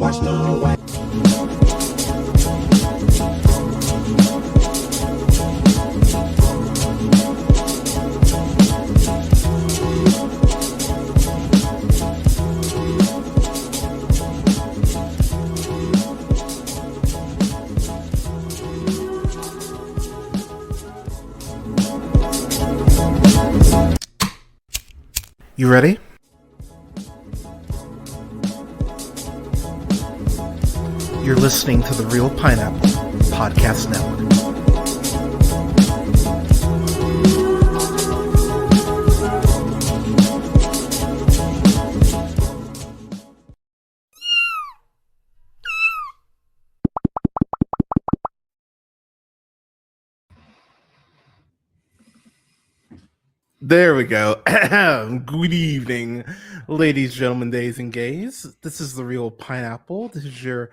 washed away. You ready? You're listening to the Real Pineapple Podcast Network. There we go. Good evening, ladies, gentlemen, days, and gays. This is the Real Pineapple. This is your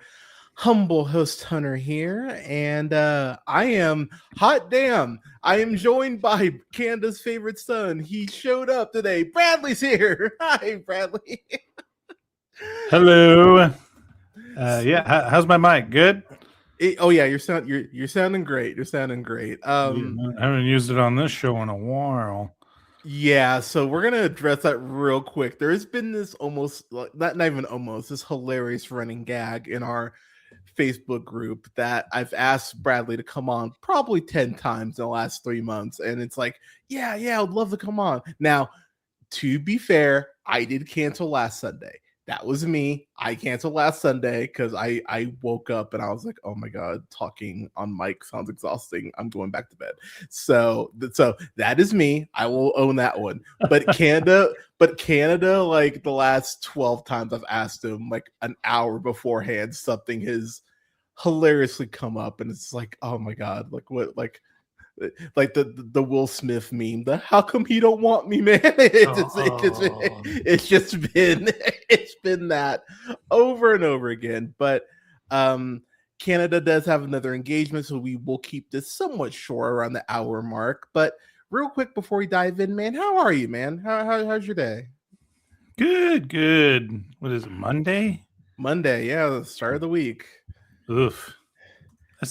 humble host, Hunter, here. And I am, hot damn, I am joined by Canada's favorite son. He showed up today. Bradley's here. Hi, Bradley. Hello. Yeah, how's my mic? Good? You're sounding great. You're sounding great. I haven't used it on this show in a while. Yeah, so we're gonna address that real quick. There's been this this hilarious running gag in our Facebook group that I've asked Bradley to come on probably 10 times in the last 3 months, and it's like, yeah, I would love to come on. Now, to be fair, I did cancel last Sunday. That was me. I canceled last Sunday because I woke up and I was like, oh my God, talking on mic sounds exhausting. I'm going back to bed. So that is me. I will own that one. But Canada, like the last 12 times I've asked him, like an hour beforehand, something has hilariously come up. And it's like, oh my God, like what, like the Will Smith meme, the how come he don't want me, man? It's just been that over and over again. But Canada does have another engagement, so we will keep this somewhat short around the hour mark. But real quick before we dive in, man, how are you, man? How's your day? Good. What is it, Monday? Monday, yeah, the start of the week. Oof.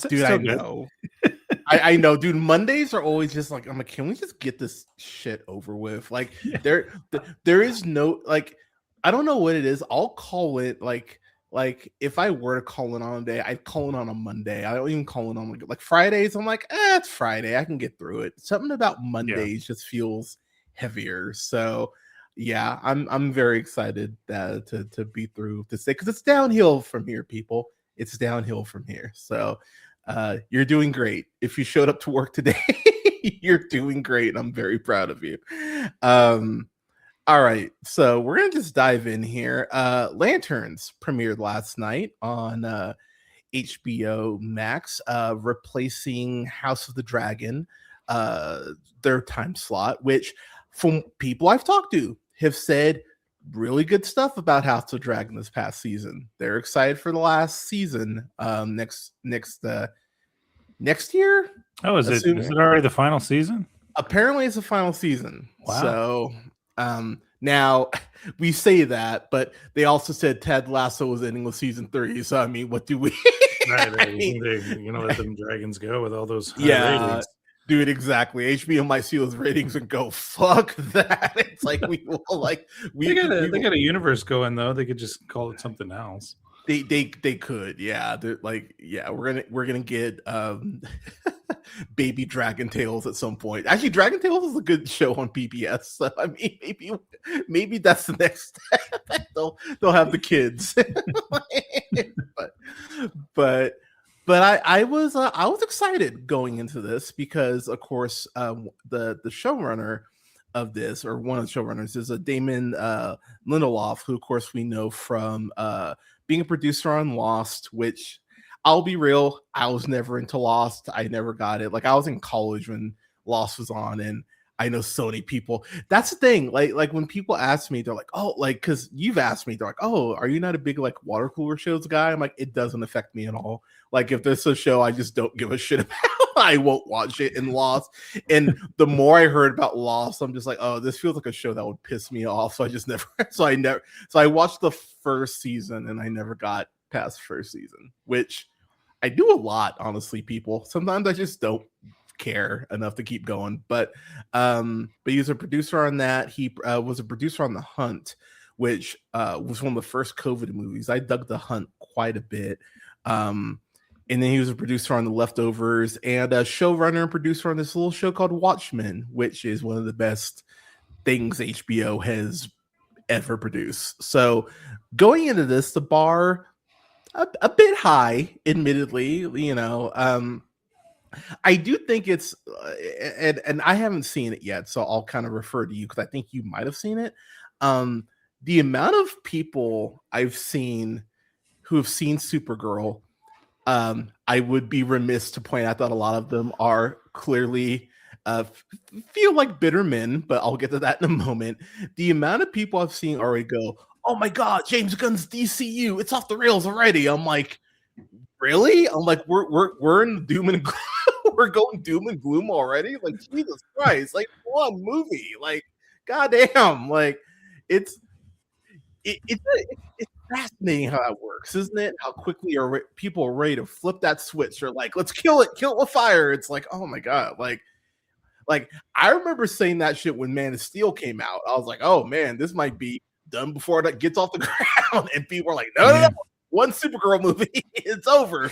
Dude, I know. I know, dude. Mondays are always just like, I'm like, can we just get this shit over with? Like, there is no, like, I don't know what it is. I'll call it like if I were to call it on a day, I'd call it on a Monday. I don't even call it on like Fridays. I'm like, it's Friday. I can get through it. Something about Mondays just feels heavier. So yeah, I'm very excited to be through this day because it's downhill from here, people. It's downhill from here. So you're doing great. If you showed up to work today, you're doing great. And I'm very proud of you. All right. So we're going to just dive in here. Lanterns premiered last night on HBO Max, replacing House of the Dragon, their time slot, which from people I've talked to have said really good stuff about House of Dragon this past season. They're excited for the last season next year. Oh, is it already the final season? Apparently it's the final season. Wow. So now we say that, but they also said Ted Lasso was ending with season 3. So I mean, what do we right. Let them dragons go with all those ratings. Dude, exactly. HBO might see those ratings and go, fuck that. It's like they got a universe going though. They could just call it something else. They could, yeah. They're like, yeah, we're gonna get Baby Dragon Tales at some point. Actually, Dragon Tales is a good show on PBS. So I mean, maybe that's the next step. They'll have the kids. But I was excited going into this because, of course, the showrunner of this, or one of the showrunners, is a Damon Lindelof, who, of course, we know from being a producer on Lost, which I'll be real, I was never into Lost. I never got it. Like, I was in college when Lost was on, and I know so many people. That's the thing. Like when people ask me, they're like, "Oh, like," because you've asked me, they're like, "Oh, are you not a big like water cooler shows guy?" I'm like, it doesn't affect me at all. Like if there's a show I just don't give a shit about, I won't watch it. And Lost, and the more I heard about Lost, I'm just like, oh, this feels like a show that would piss me off. So I just never. So I watched the first season, and I never got past first season, which I do a lot, honestly. People sometimes I just don't care enough to keep going, but he was a producer on that. He was a producer on The Hunt, which was one of the first COVID movies. I dug The Hunt quite a bit. And then he was a producer on The Leftovers and a showrunner and producer on this little show called Watchmen, which is one of the best things HBO has ever produced. So going into this, the bar a bit high, admittedly, you know. I do think it's, and I haven't seen it yet, so I'll kind of refer to you because I think you might have seen it. The amount of people I've seen who have seen Supergirl, I would be remiss to point out that a lot of them are clearly feel like bitter men, but I'll get to that in a moment. The amount of people I've seen already go, "Oh my God, James Gunn's DCU, it's off the rails already." I'm like, really? I'm like, we're in doom and gloom. We're going doom and gloom already? Like, Jesus Christ! Like, one movie, like, goddamn, like, it's fascinating how that works, isn't it? How quickly people are ready to flip that switch. They're like, let's kill it with fire. It's like, oh my God, like I remember saying that shit when Man of Steel came out. I was like, oh man, this might be done before it gets off the ground. And people are like, no, one Supergirl movie, it's over.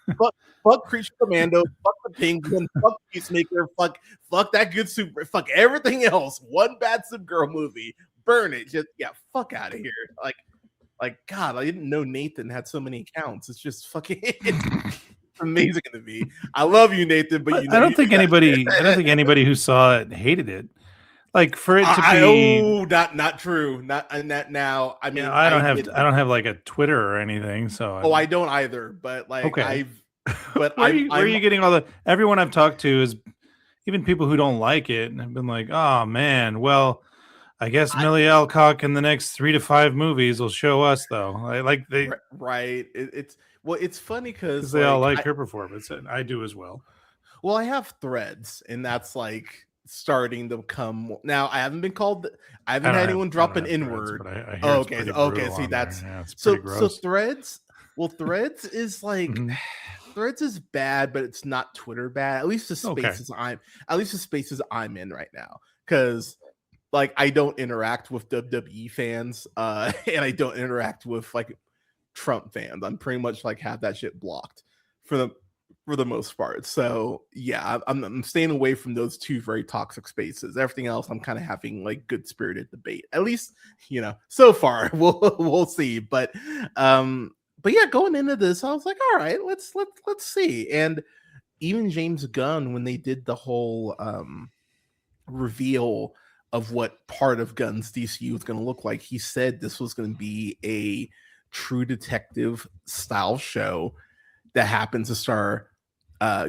Like, fuck Creature Commando, fuck the Penguin, fuck Peacemaker, fuck that good super, fuck everything else. One bad Supergirl movie, burn it. Just fuck out of here. Like God, I didn't know Nathan had so many accounts. It's just fucking amazing to me. I love you, Nathan, but I don't think anybody who saw it hated it. Like for it to be, not true. Not now. I mean, I don't have like a Twitter or anything. So I don't either. But like, okay. Where are you getting all the? Everyone I've talked to is even people who don't like it and have been like, oh man, well, I guess Millie Alcock in the next 3 to 5 movies will show us though. Right. It's funny because they all like her performance, and I do as well. Well, I have Threads, and that's like starting to come now. I haven't had anyone drop an N-word. Okay. See, that's so Threads. Well, Threads is like Threads is bad, but it's not Twitter bad. At least the spaces I'm in right now, because like I don't interact with WWE fans, and I don't interact with like Trump fans. I'm pretty much like have that shit blocked for the most part. So yeah, I'm staying away from those two very toxic spaces. Everything else, I'm kind of having like good spirited debate. At least, so far. We'll see. But yeah, going into this, I was like, all right, let's see. And even James Gunn, when they did the whole reveal of what part of Gunn's DCU was going to look like, he said this was going to be a True Detective style show that happens to star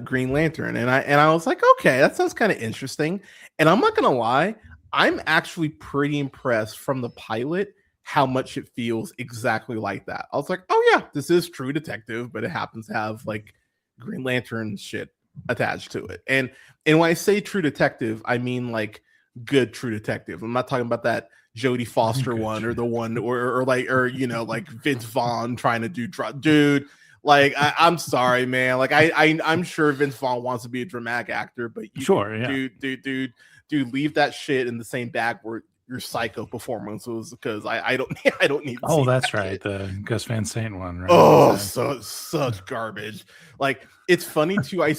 Green Lantern, and I was like, okay, that sounds kind of interesting. And I'm not gonna lie, I'm actually pretty impressed from the pilot how much it feels exactly like that. I was like, oh yeah, this is True Detective, but it happens to have like Green Lantern shit attached to it. And when I say True Detective, I mean like good True Detective. I'm not talking about that Jodie Foster one or the one or like Vince Vaughn trying to do dude. Like I'm sorry, man. Like I'm sure Vince Vaughn wants to be a dramatic actor, but dude, leave that shit in the same bag where your Psycho performance was, because I don't need. Oh, that's right, shit. The Gus Van Sant one. Right? Oh, such garbage. Like it's funny too. I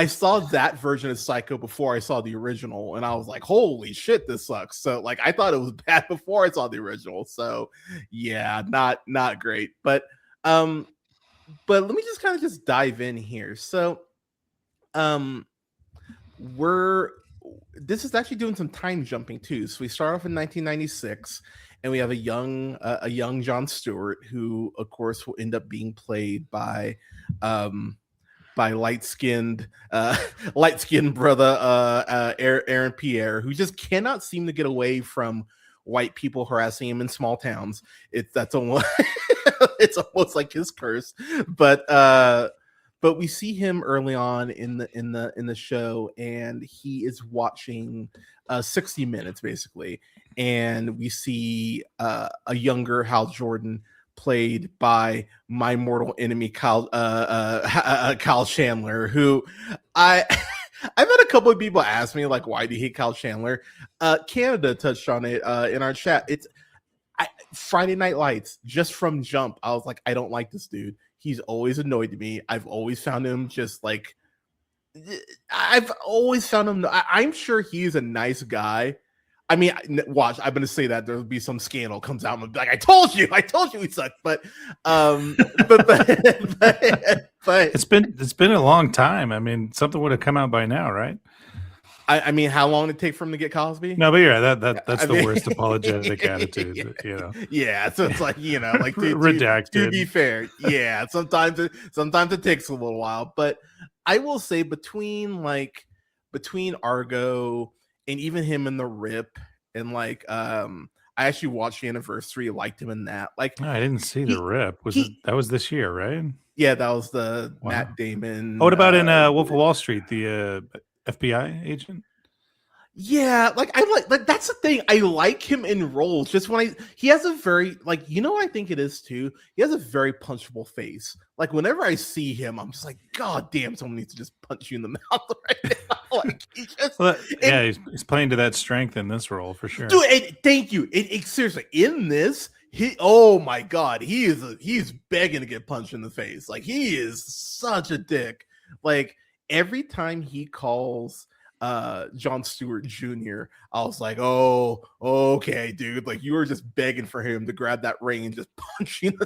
saw that version of Psycho before I saw the original, and I was like, holy shit, this sucks. So like I thought it was bad before I saw the original. So yeah, not great. But let me just kind of just dive in here. So this is actually doing some time jumping too. So we start off in 1996, and we have a young Jon Stewart, who of course will end up being played by by light skinned brother Aaron Pierre, who just cannot seem to get away from white people harassing him in small towns. That's almost it's almost like his curse. But we see him early on in the show, and he is watching 60 Minutes basically, and we see a younger Hal Jordan played by my mortal enemy Kyle Chandler, who I I've had a couple of people ask me like, why do you hate Kyle Chandler? Canada touched on it in our chat. Friday Night Lights, just from jump, I was like, I don't like this dude. He's always annoyed me. I've always found him just like, I'm sure he's a nice guy. I mean, watch, I'm going to say that there'll be some scandal comes out and I'll be like, I told you he sucked. But it's been a long time. I mean, something would have come out by now, right? I mean, how long did it take for him to get Cosby? No, but yeah, that's the worst apologetic attitude, you know. Yeah, so it's like, you know, like redacted. To be fair, yeah, sometimes it takes a little while, but I will say between Argo and even him in The Rip, and like I actually watched The Anniversary, liked him in that. Like, no, I didn't see The Rip. That was this year, right? Yeah, that was the Matt Damon. Oh, what about in Wolf of Wall Street, the FBI agent? Yeah, like I like that's the thing. I like him in roles. Just when he has a very like, you know what I think it is too? He has a very punchable face. Like whenever I see him, I'm just like, God damn, someone needs to just punch you in the mouth right now. Like he's playing to that strength in this role for sure. Dude, thank you. Seriously, in this, oh my God, he's begging to get punched in the face. Like he is such a dick. Like every time he calls John Stewart Jr., I was like, oh, okay, dude. Like you were just begging for him to grab that ring and just punch you in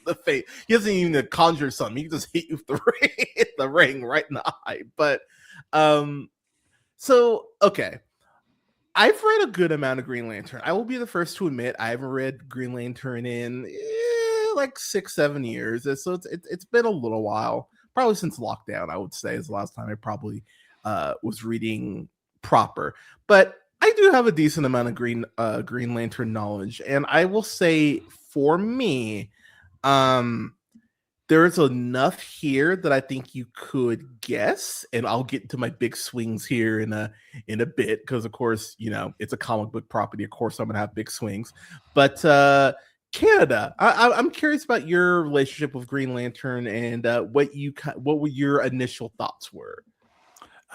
the face. He doesn't even conjure something. He can just hit you with the ring right in the eye. But so okay. I've read a good amount of Green Lantern. I will be the first to admit I haven't read Green Lantern in like 6-7 years. So it's been a little while. Probably since lockdown, I would say, is the last time I probably was reading proper. But I do have a decent amount of Green Lantern knowledge, and I will say for me, there's enough here that I think you could guess, and I'll get to my big swings here in a bit because, of course, you know it's a comic book property. Of course, I'm gonna have big swings, but Canada, I'm curious about your relationship with Green Lantern and what were your initial thoughts were.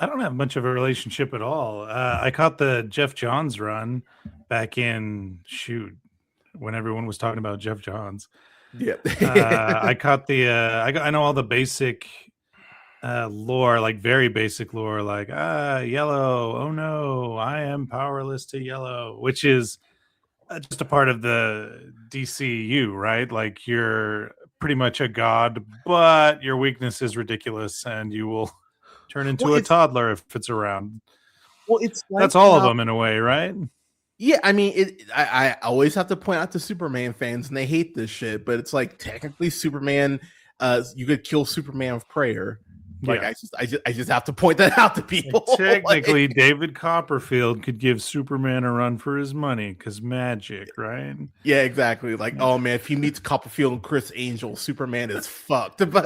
I don't have much of a relationship at all. I caught the Jeff Johns run back in when everyone was talking about Jeff Johns. Yeah, I caught the I know all the basic lore, like very basic lore, like Yellow, oh no, I am powerless to Yellow, which is just a part of the DCU, right? Like you're pretty much a god, but your weakness is ridiculous, and you will turn into a toddler if it's around. Well, it's like that's all of them in a way, right? Yeah, I mean, I always have to point out to Superman fans, and they hate this shit, but it's like technically Superman, you could kill Superman with prayer. Like yeah. I just have to point that out to people. Technically, David Copperfield could give Superman a run for his money because magic, right? Yeah, exactly. Like, oh man, if he meets Copperfield and Chris Angel, Superman is fucked. But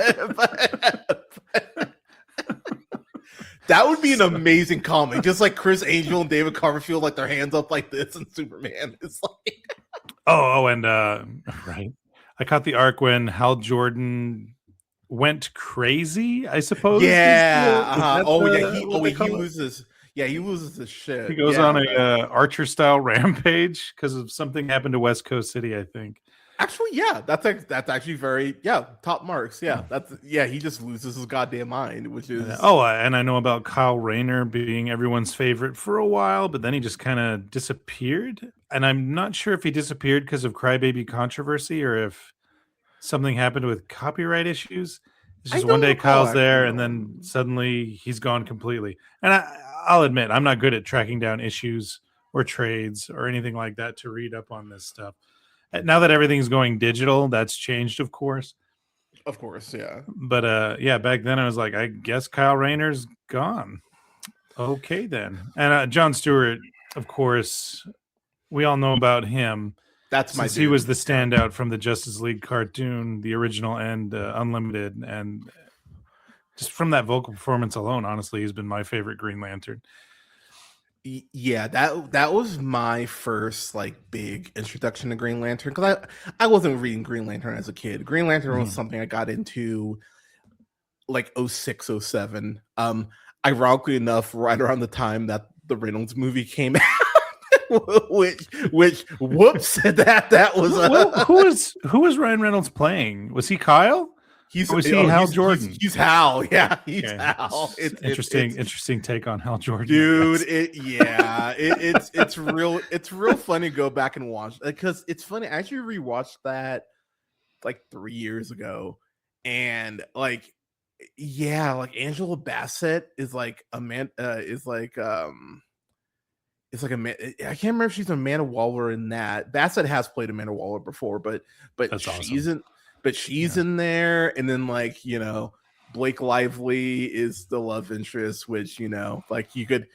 that would be an amazing comic. Just like Chris Angel and David Copperfield, like their hands up like this, and Superman is like. And right. I caught the arc when Hal Jordan went crazy, I suppose. Yeah. He loses his shit. He goes on a Archer style rampage because of something happened to West Coast City, I think. Actually, yeah, that's actually very top marks. Yeah, he just loses his goddamn mind, which is and I know about Kyle Rayner being everyone's favorite for a while, but then he just kind of disappeared, and I'm not sure if he disappeared because of Crybaby controversy or if something happened with copyright issues. It's just one day Kyle's there, and then suddenly he's gone completely. And I'll admit, I'm not good at tracking down issues or trades or anything like that to read up on this stuff. Now that everything's going digital, that's changed, of course. Of course, yeah. But yeah, back then I was like, I guess Kyle Rayner's gone. Okay, then. And Jon Stewart, of course, we all know about him. That's my since dude. He was the standout from the Justice League cartoon, the original and Unlimited, and just from that vocal performance alone, honestly, he's been my favorite Green Lantern. Yeah, that was my first like big introduction to Green Lantern, because I wasn't reading Green Lantern as a kid. Green Lantern was something I got into like 06, 07. Ironically enough, right around the time that the Reynolds movie came out. which whoops, that was who was Ryan Reynolds playing? Was he Kyle? Was he Hal Jordan? He's Hal. Yeah, he's Hal. It's interesting take on Hal Jordan, dude. It's real funny to go back and watch, because it's funny. I actually rewatched that like 3 years ago, and like, yeah, like Angela Bassett is like a man. It's like a man. I can't remember if she's Amanda Waller in that. Bassett has played Amanda Waller before, but that's she's awesome. She's in there, and then like, Blake Lively is the love interest, which, like you could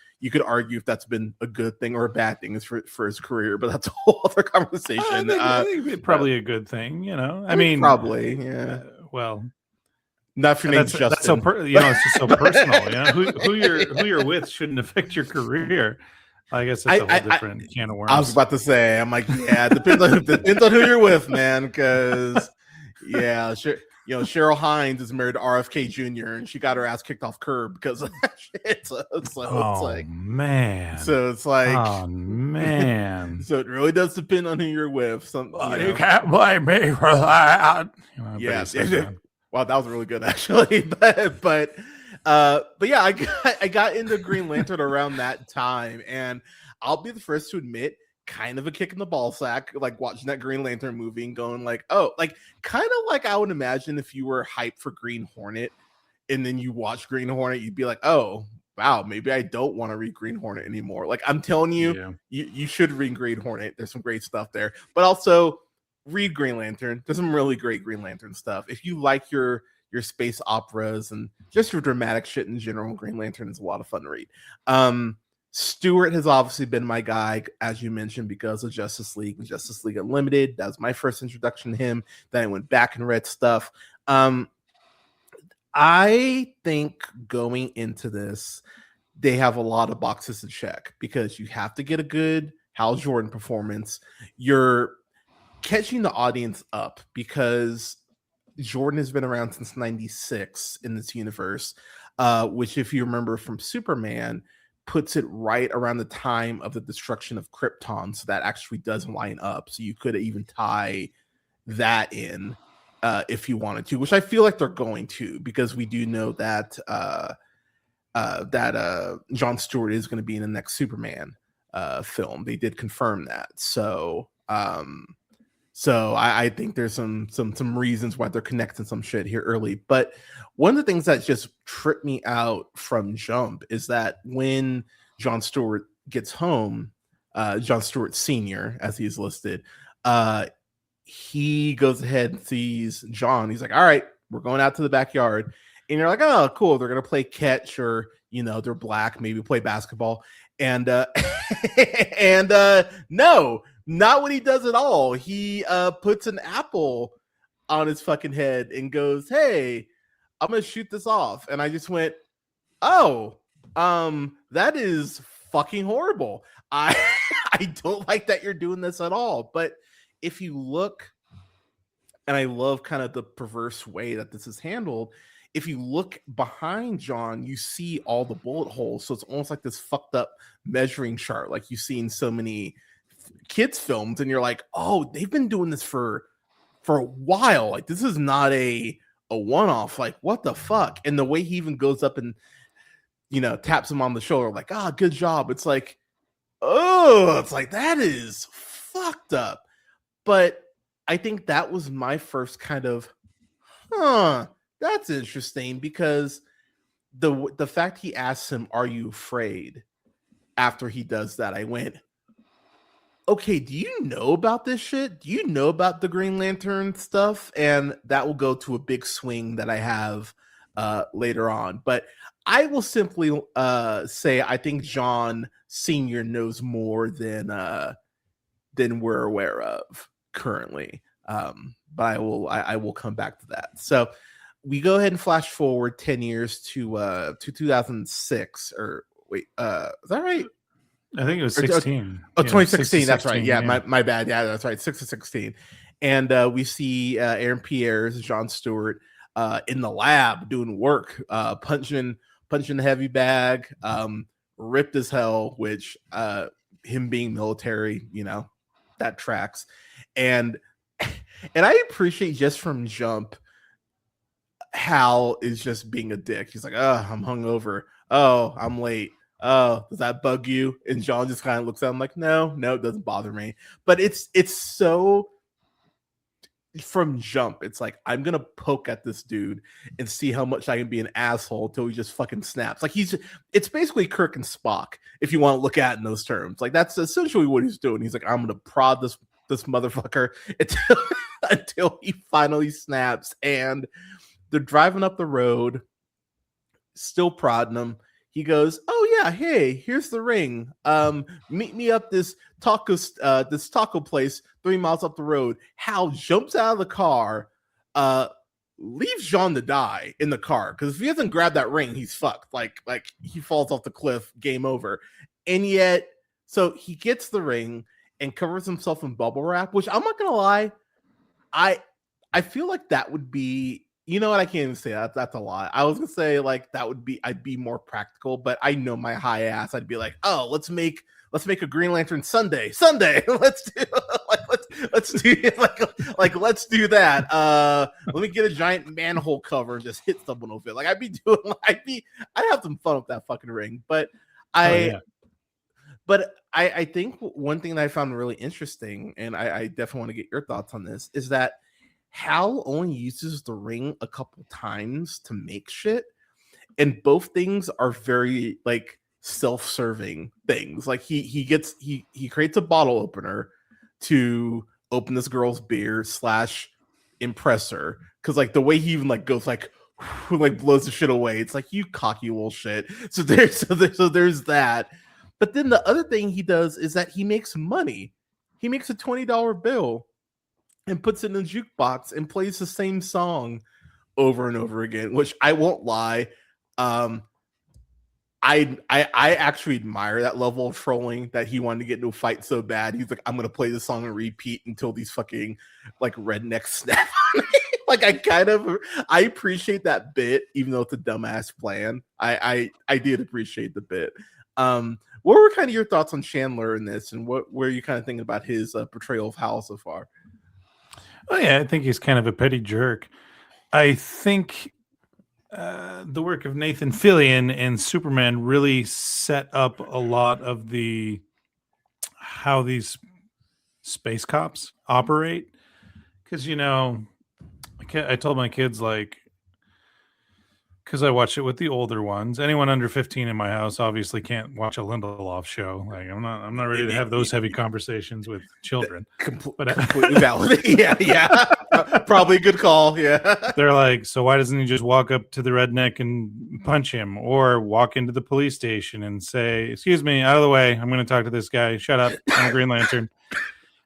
argue if that's been a good thing or a bad thing for his career, but that's a whole other conversation. I think it's probably a good thing, I mean, probably, yeah. Well, not if your name's Justin. That's so it's just so personal. Who you're with shouldn't affect your career. I guess that's a whole different can of worms. I was about to say, I'm like, yeah, depends on who you're with, man, because. Yeah, sure. Cheryl Hines is married to RFK Jr. and she got her ass kicked off Curb because of that shit. So it's like, man. So it's like, oh man. So it really does depend on who you're with. You can't blame me for that. Yeah. Wow, that was really good actually. But yeah, I got into Green Lantern around that time, and I'll be the first to admit, kind of a kick in the ball sack, like watching that Green Lantern movie and going like, oh, like kind of like I would imagine if you were hyped for Green Hornet and then you watch Green Hornet, you'd be like, oh wow, maybe I don't want to read Green Hornet anymore. Like, I'm telling you, you should read Green Hornet. There's some great stuff there, but also read Green Lantern. There's some really great Green Lantern stuff. If you like your space operas and just your dramatic shit in general, Green Lantern is a lot of fun to read. Stewart has obviously been my guy, as you mentioned, because of Justice League and Justice League Unlimited. That was my first introduction to him. Then I went back and read stuff. I think going into this, they have a lot of boxes to check, because you have to get a good Hal Jordan performance. You're catching the audience up because Jordan has been around since 96 in this universe, which, if you remember from Superman, puts it right around the time of the destruction of Krypton. So that actually does line up. So you could even tie that in if you wanted to, which I feel like they're going to, because we do know that Jon Stewart is going to be in the next Superman film. They did confirm that. So I think there's some reasons why they're connecting some shit here early. But one of the things that just tripped me out from jump is that when Jon Stewart gets home, Jon Stewart Sr., as he's listed, he goes ahead and sees John. He's like, all right, we're going out to the backyard. And you're like, oh, cool. They're going to play catch, or, they're black, maybe play basketball. And no, not what he does at all. He puts an apple on his fucking head and goes, hey, I'm gonna shoot this off. And I just went, oh, that is fucking horrible. I don't like that you're doing this at all. But if you look, and I love kind of the perverse way that this is handled, if you look behind John, you see all the bullet holes. So it's almost like this fucked up measuring chart, like you see in so many kids films, and you're like, oh, they've been doing this for a while. Like, this is not a one-off. Like, what the fuck? And the way he even goes up and taps him on the shoulder, like, good job. It's like, oh, it's like, that is fucked up. But I think that was my first kind of, that's interesting, because the fact he asks him, are you afraid, after he does that, I went, okay, do you know about this shit? Do you know about the Green Lantern stuff? And that will go to a big swing that I have later on. But I will simply say I think John Sr. knows more than we're aware of currently. But I will come back to that. So we go ahead and flash forward 10 years to 2006, or wait, is that right? I think it was 16. Oh, 2016. That's 16, right. Yeah, my bad. Yeah, that's right. 6 to 16. And we see Aaron Pierre's John Stewart in the lab doing work, punching the heavy bag, ripped as hell, which him being military, that tracks. And I appreciate just from jump Hal is just being a dick. He's like, oh, I'm hungover. Oh, I'm late. Oh, does that bug you? And John just kind of looks at him like, no, it doesn't bother me. But it's so from jump, it's like, I'm gonna poke at this dude and see how much I can be an asshole until he just fucking snaps. Like it's basically Kirk and Spock, if you want to look at it in those terms. Like that's essentially what he's doing. He's like, I'm gonna prod this motherfucker until he finally snaps. And they're driving up the road, still prodding him. He goes, oh yeah, hey, here's the ring. Meet me up this taco place 3 miles up the road. Hal jumps out of the car, leaves John to die in the car, because if he doesn't grab that ring, he's fucked. Like he falls off the cliff, game over. And yet, so he gets the ring and covers himself in bubble wrap, which I'm not gonna lie, I feel like that would be, you know what? I can't even say that. That's a lie. I was gonna say like that would be, I'd be more practical, but I know my high ass. I'd be like, oh, let's make a Green Lantern Sunday. let's do let's do that. Let me get a giant manhole cover and just hit someone with it. Like I'd have some fun with that fucking ring. But I think one thing that I found really interesting, and I definitely want to get your thoughts on this, is that Hal only uses the ring a couple times to make shit, and both things are very like self-serving things. Like he creates a bottle opener to open this girl's beer / impress her, because like the way he even like goes like blows the shit away, it's like, you cocky little shit. So there's that. But then the other thing he does is that he makes money. He makes a $20 bill and puts it in a jukebox and plays the same song over and over again, which I won't lie. I actually admire that level of trolling, that he wanted to get into a fight so bad. He's like, I'm going to play this song and repeat until these fucking like rednecks snap. Like I appreciate that bit, even though it's a dumbass plan. I did appreciate the bit. What were kind of your thoughts on Chandler in this, and what were you kind of thinking about his portrayal of Hal so far? Oh yeah, I think he's kind of a petty jerk. I think the work of Nathan Fillion and Superman really set up a lot of how these space cops operate. Because, I told my kids, like, because I watch it with the older ones. Anyone under 15 in my house obviously can't watch a Lindelof show. Like, I'm not ready to have those heavy conversations with children. Completely valid. Yeah. Probably a good call. Yeah. They're like, so why doesn't he just walk up to the redneck and punch him, or walk into the police station and say, excuse me, out of the way, I'm going to talk to this guy. Shut up. I'm a Green Lantern.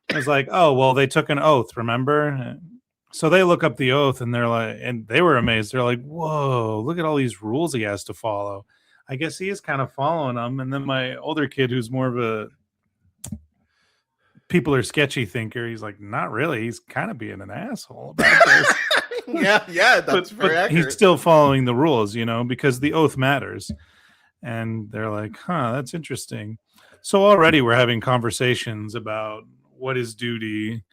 I was like, oh, well, they took an oath, remember? So they look up the oath, and they're like, and they were amazed. They're like, whoa, look at all these rules he has to follow. I guess he is kind of following them. And then my older kid, who's more of a people are sketchy thinker, he's like, not really. He's kind of being an asshole about this. yeah, that's very accurate. He's still following the rules, because the oath matters. And they're like, that's interesting. So already we're having conversations about what is duty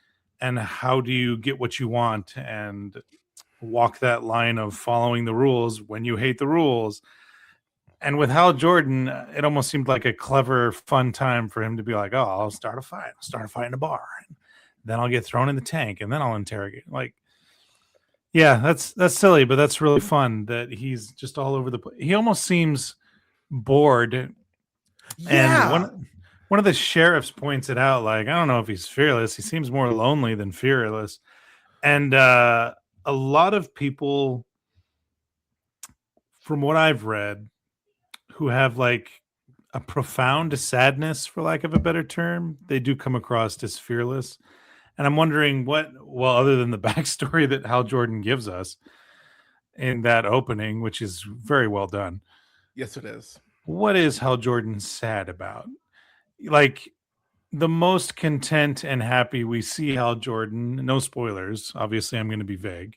and how do you get what you want and walk that line of following the rules when you hate the rules. And with Hal Jordan, it almost seemed like a clever, fun time for him to be like, oh, I'll start a fight. I'll start a fight in a bar. And then I'll get thrown in the tank, and then I'll interrogate. Like, yeah, that's silly, but that's really fun that he's just all over the place. He almost seems bored. Yeah. And One of the sheriffs points it out, like, I don't know if he's fearless. He seems more lonely than fearless. And a lot of people, from what I've read, who have like a profound sadness, for lack of a better term, they do come across as fearless. And I'm wondering other than the backstory that Hal Jordan gives us in that opening, which is very well done. Yes, it is. What is Hal Jordan sad about? Like, the most content and happy we see Hal Jordan, no spoilers, obviously I'm going to be vague,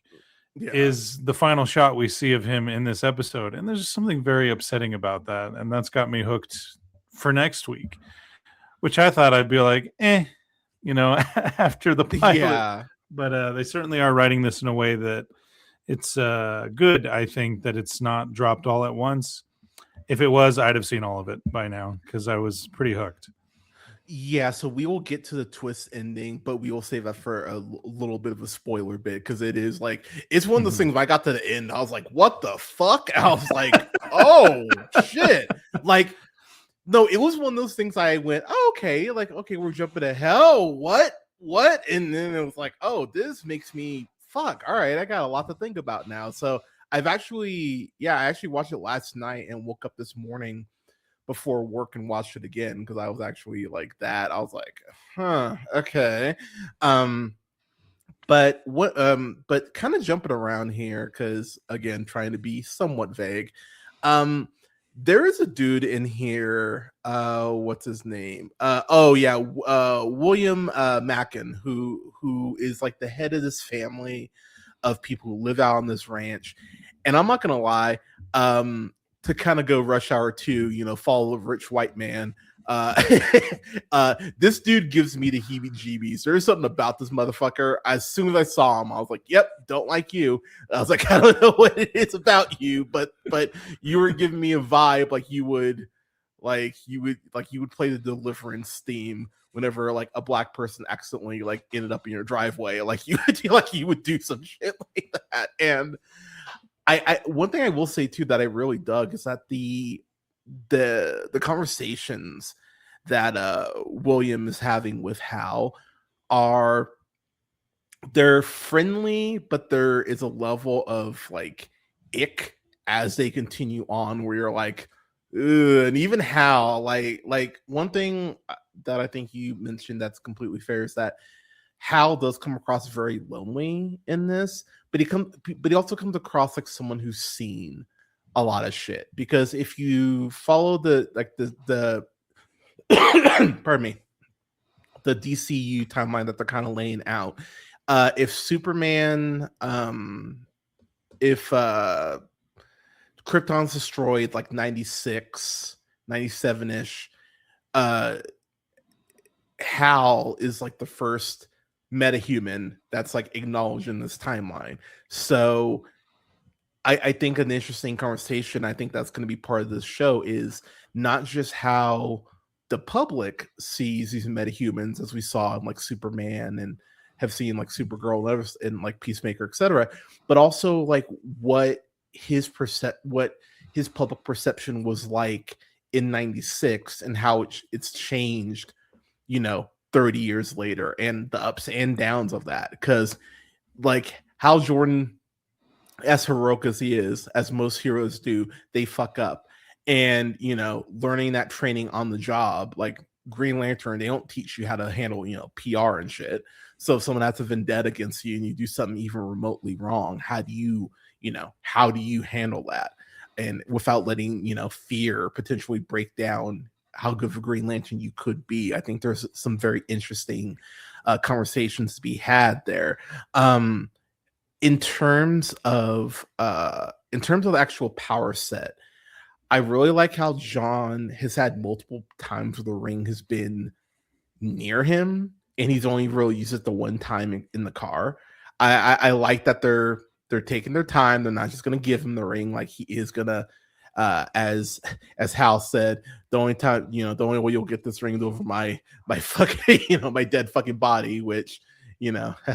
is the final shot we see of him in this episode. And there's something very upsetting about that. And that's got me hooked for next week, which I thought I'd be like, after the pilot. Yeah. But they certainly are writing this in a way that it's good, I think, that it's not dropped all at once. If it was, I'd have seen all of it by now because I was pretty hooked. Yeah, so we will get to the twist ending, but we will save that for a little bit of a spoiler bit because it is like it's one of those things. When I got to the end, I was like, "What the fuck?" I was like, "Oh shit!" Like, no, it was one of those things. I went, oh, "Okay, like, okay, we're jumping to hell. What? And then it was like, "Oh, this makes me fuck." All right, I got a lot to think about now. So I actually watched it last night and woke up this morning before work and watched it again because I was actually like that. I was like, okay. But kind of jumping around here because again, trying to be somewhat vague. There is a dude in here. What's his name? William Mackin, who is like the head of this family of people who live out on this ranch. And I'm not gonna lie, to kind of go Rush Hour 2, follow a rich white man. This dude gives me the heebie-jeebies. There's something about this motherfucker. As soon as I saw him, I was like, "Yep, don't like you." I was like, "I don't know what it is about you, but you were giving me a vibe like you would play the Deliverance theme whenever like a black person accidentally like ended up in your driveway, like you would do some shit like that." And I one thing I will say too that I really dug is that the conversations that William is having with Hal they're friendly, but there is a level of like ick as they continue on where you're like, ugh. And even Hal, like one thing that I think you mentioned that's completely fair is that Hal does come across very lonely in this, but he also comes across like someone who's seen a lot of shit. Because if you follow the pardon me, the DCU timeline that they're kind of laying out, if Superman, if Krypton's destroyed like 96, 97-ish, Hal is like the first metahuman that's like acknowledged in this timeline. So I think an interesting conversation, I think that's going to be part of this show, is not just how the public sees these metahumans as we saw in like Superman and have seen like Supergirl and like Peacemaker, etc., but also like what his public perception was like in 96 and how it's changed 30 years later, and the ups and downs of that. Because like Hal Jordan, as heroic as he is, as most heroes do, they fuck up. And learning that training on the job, like Green Lantern, they don't teach you how to handle PR and shit. So if someone has a vendetta against you and you do something even remotely wrong, how do you handle that, and without letting fear potentially break down how good of a Green Lantern you could be? I think there's some very interesting conversations to be had there. In terms of the actual power set, I really like how John has had multiple times where the ring has been near him, and he's only really used it the one time in the car. I like that they're taking their time. They're not just going to give him the ring. Like, he is going to, as Hal said, the only way you'll get this ring is over my fucking, my dead fucking body, which, but yeah,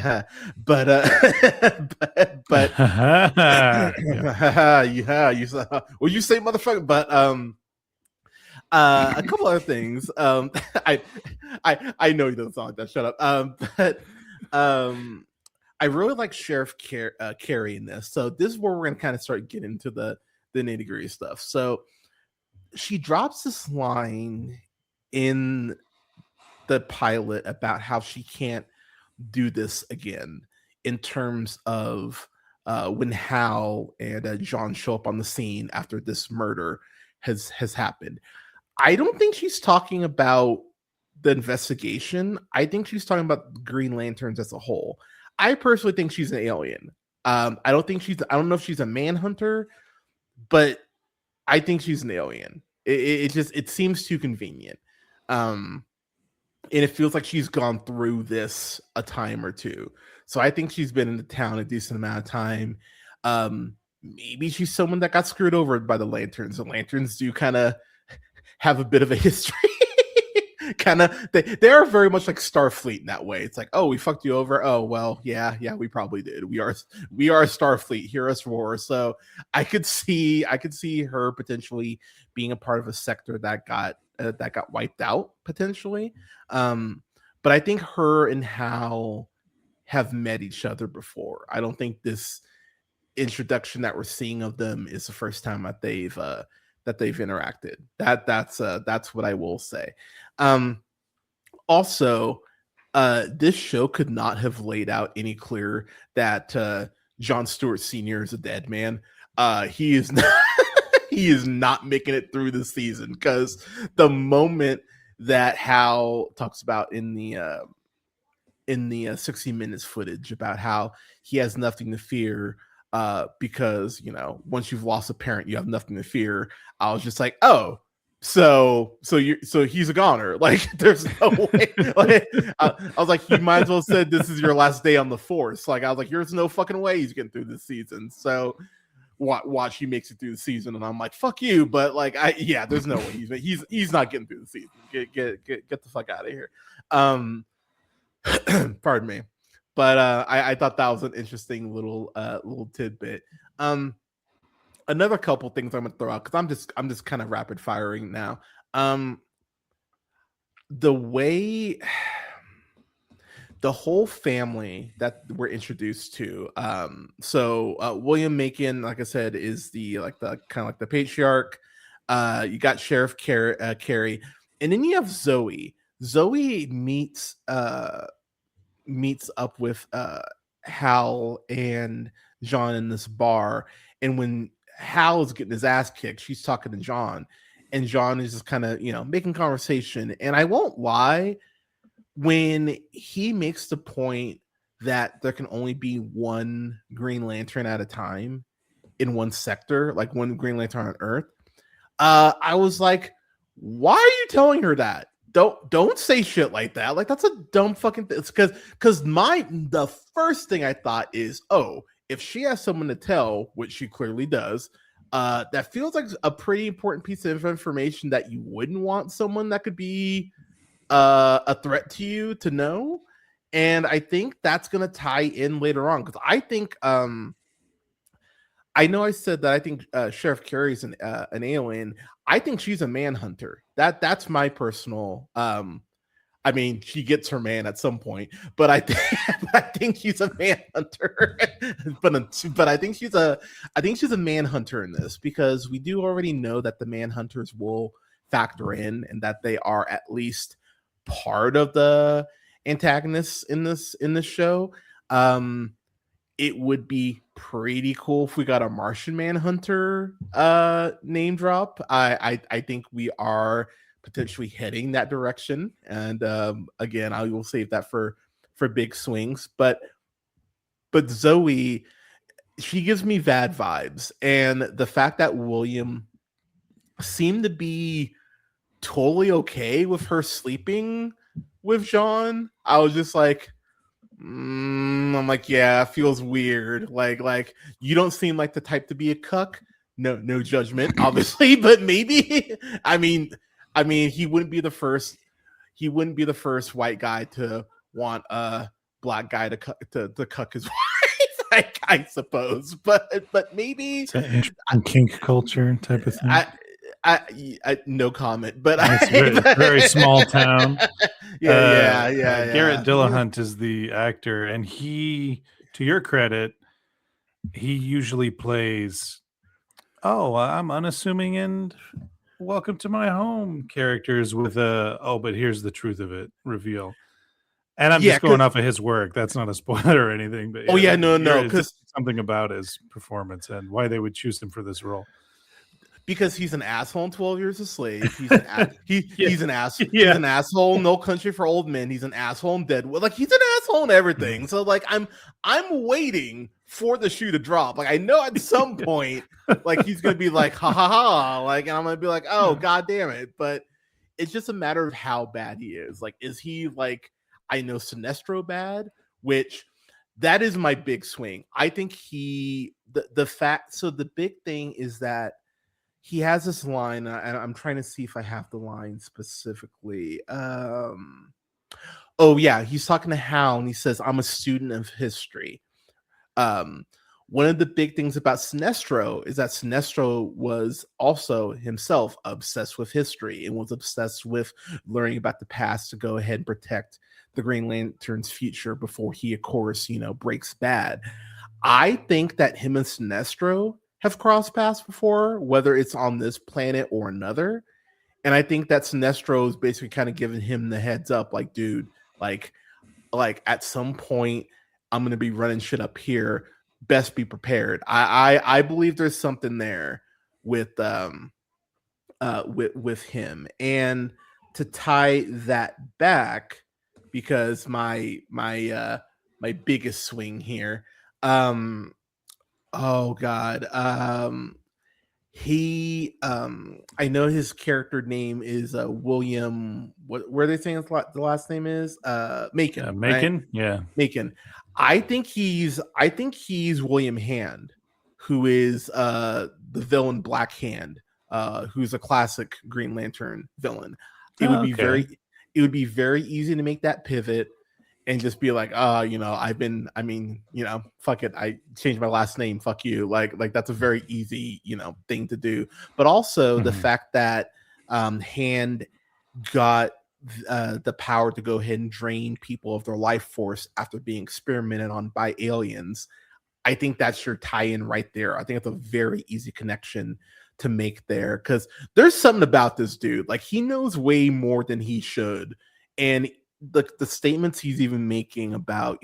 you say, motherfucker. But A couple other things. I know he doesn't sound like that. Shut up. But I really like Sheriff Carey in this. So this is where we're gonna kind of start getting into the nitty gritty stuff. So she drops this line in the pilot about how she can't do this again in terms of when Hal and John show up on the scene after this murder has happened. I don't think she's talking about the investigation. I think she's talking about Green Lanterns as a whole. I personally think she's an alien. I don't know if she's a manhunter, but I think she's an alien. It seems too convenient. And it feels like she's gone through this a time or two. So I think she's been in the town a decent amount of time. Maybe she's someone that got screwed over by the Lanterns. The Lanterns do kind of have a bit of a history. They are very much like Starfleet in that way. It's like, oh, we fucked you over. Oh, well, yeah, we probably did. We are Starfleet. Hear us roar. So I could see her potentially being a part of a sector that got wiped out potentially. But I think her and Hal have met each other before. I don't think this introduction that we're seeing of them is the first time that they've interacted. That's what I will say. Also, this show could not have laid out any clearer that John Stewart Sr. is a dead man. He is not, he is not making it through the season, because the moment that Hal talks about in the 60 Minutes footage about how he has nothing to fear because, once you've lost a parent, you have nothing to fear. I was just like, oh, so he's a goner. Like, there's no way. Like, I was like, you might as well said this is your last day on the force. Like, I was like, there's no fucking way he's getting through this season. So watch he makes it through the season, and I'm like, fuck you. But like, there's no way he's not getting through the season. Get the fuck out of here. Pardon me. But I thought that was an interesting little tidbit. Another couple things I'm gonna throw out, because I'm just kind of rapid firing now. The way the whole family that we're introduced to. So William Macon, like I said, is the patriarch. You got Sheriff Carey, and then you have Zoe. Zoe meets up with Hal and John in this bar, and when Hal is getting his ass kicked, she's talking to John, and John is just kind of making conversation. And I won't lie, when he makes the point that there can only be one Green Lantern at a time in one sector, like one Green Lantern on Earth, I was like, why are you telling her that? Don't say shit like that. Like, that's a dumb fucking thing. It's because the first thing I thought is, oh, if she has someone to tell, which she clearly does, that feels like a pretty important piece of information that you wouldn't want someone that could be a threat to you to know. And I think that's going to tie in later on, because I think I know I said that I think Sheriff Carey's an alien. I think she's a manhunter. That's my personal. I mean, she gets her man at some point, but I think she's a manhunter. but I think she's a manhunter in this, because we do already know that the manhunters will factor in, and that they are at least part of the antagonists in this show. It would be pretty cool if we got a Martian Manhunter name drop. I think we are potentially heading that direction, and again, I will save that for big swings. But Zoe, she gives me bad vibes, and the fact that William seemed to be totally okay with her sleeping with John, I was just like, I'm like, yeah, it feels weird. Like you don't seem like the type to be a cuck. No judgment, obviously, but maybe. I mean, he wouldn't be the first white guy to want a black guy to cuck his wife, I suppose. But maybe it's an kink culture type of thing. I no comment, but it's very small town. Yeah. Garrett Dillahunt is the actor, and he, to your credit, he usually plays, I'm unassuming and welcome to my home characters with but here's the truth of it reveal. And I'm just going off of his work. That's not a spoiler or anything. But no, because something about his performance and why they would choose him for this role. Because he's an asshole in 12 Years a Slave. He's an he's an asshole. He's an asshole in No Country for Old Men. He's an asshole in Deadwood. Like, he's an asshole in everything. So like I'm waiting for the shoe to drop. Like, I know at some point, like, he's gonna be like, ha ha ha, like, and I'm gonna be like, oh god damn it. But it's just a matter of how bad he is. Like, is he like, I know Sinestro bad, which that is my big swing. I think the big thing is that he has this line, and I'm trying to see if I have the line specifically. He's talking to Hal, and he says, I'm a student of history. One of the big things about Sinestro is that Sinestro was also himself obsessed with history and was obsessed with learning about the past to go ahead and protect the Green Lantern's future before he, of course, breaks bad. I think that him and Sinestro have crossed paths before, whether it's on this planet or another. And I think that Sinestro is basically kind of giving him the heads up, like, dude, like at some point I'm going to be running shit up here. Best be prepared. I believe there's something there with him. And to tie that back, because my biggest swing here, oh god, I know his character name is William, what are they saying the last name is? Macon. Macon, right? Yeah, Macon. I think he's William Hand, who is the villain Black Hand, who's a classic Green Lantern villain. It would be very easy to make that pivot and just be like, fuck it, I changed my last name, fuck you. Like that's a very easy, thing to do. But also the fact that Hand got the power to go ahead and drain people of their life force after being experimented on by aliens. I think that's your tie-in right there. I think it's a very easy connection to make there, because there's something about this dude. Like, he knows way more than he should. And the statements he's even making about,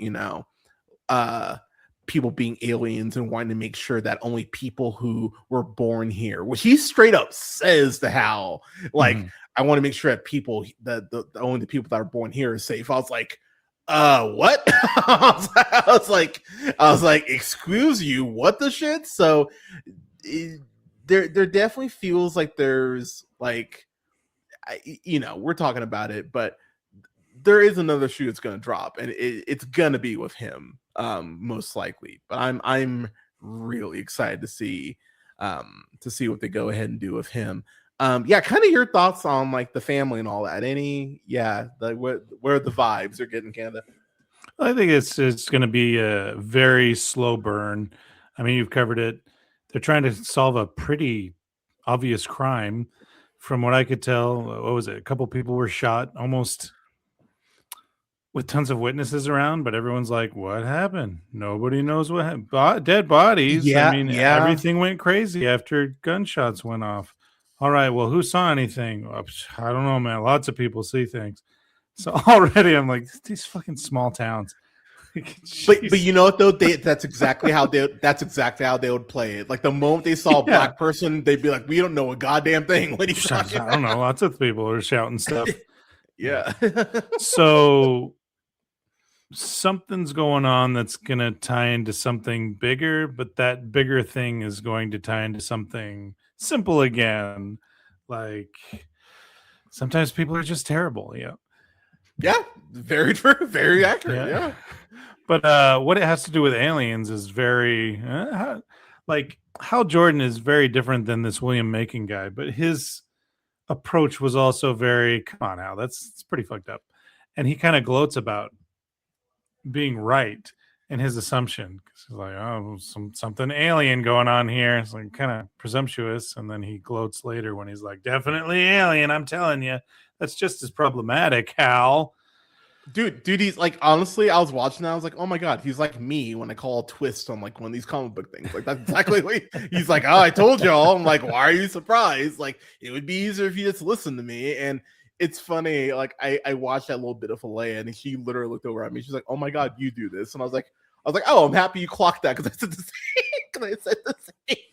people being aliens and wanting to make sure that only people who were born here, which he straight up says to Hal, like, I want to make sure that people, that the only the people that are born here are safe. I was like, what? I was like, excuse you, what the shit? So there definitely feels like there's like, we're talking about it, but there is another shoe that's going to drop, and it's going to be with him, most likely. But I'm really excited to see what they go ahead and do with him. Kind of your thoughts on like the family and all that. Where the vibes are getting, Canada? I think it's going to be a very slow burn. I mean, you've covered it. They're trying to solve a pretty obvious crime. From what I could tell, what was it? A couple people were shot, almost with tons of witnesses around, but everyone's like, what happened? Nobody knows what happened. Dead bodies. Everything went crazy after gunshots went off. All right, well, who saw anything? I don't know, man. Lots of people see things. So already I'm like, these fucking small towns. but you know what though? That's exactly how they would play it. Like, the moment they saw a black person, they'd be like, we don't know a goddamn thing. What are you talking about? I don't know. Lots of people are shouting stuff. Yeah. So something's going on that's going to tie into something bigger, but that bigger thing is going to tie into something simple again. Like, sometimes people are just terrible. Yeah, very true, very accurate. Yeah. But what it has to do with aliens is very like Hal Jordan is very different than this William Macon guy, but his approach was also very, come on, Hal, it's pretty fucked up. And he kind of gloats about being right. in his assumption. He's like, oh, something alien going on here. It's like kind of presumptuous. And then he gloats later when he's like, definitely alien. I'm telling you, that's just as problematic, Hal. Dude, he's like, honestly, I was watching that. I was like, oh my God, he's like me when I call a twist on like one of these comic book things. Like, that's exactly what he's like, oh, I told y'all. I'm like, why are you surprised? Like, it would be easier if you just listened to me. And it's funny, like, I watched that little bit of Alea, and she literally looked over at me. She's like, oh my God, you do this. And I was like, oh, I'm happy you clocked that because I said the same thing.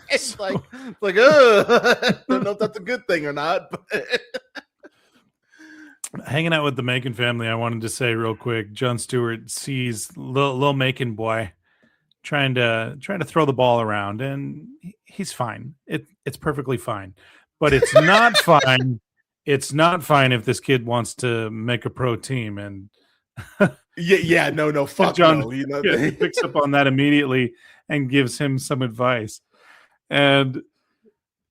It's like, I don't know if that's a good thing or not, but hanging out with the Macon family, I wanted to say real quick, Jon Stewart sees little Macon boy trying to throw the ball around, and he's fine. It's perfectly fine, but it's not fine. It's not fine if this kid wants to make a pro team. And no, fuck John. No, you know? He picks up on that immediately and gives him some advice, and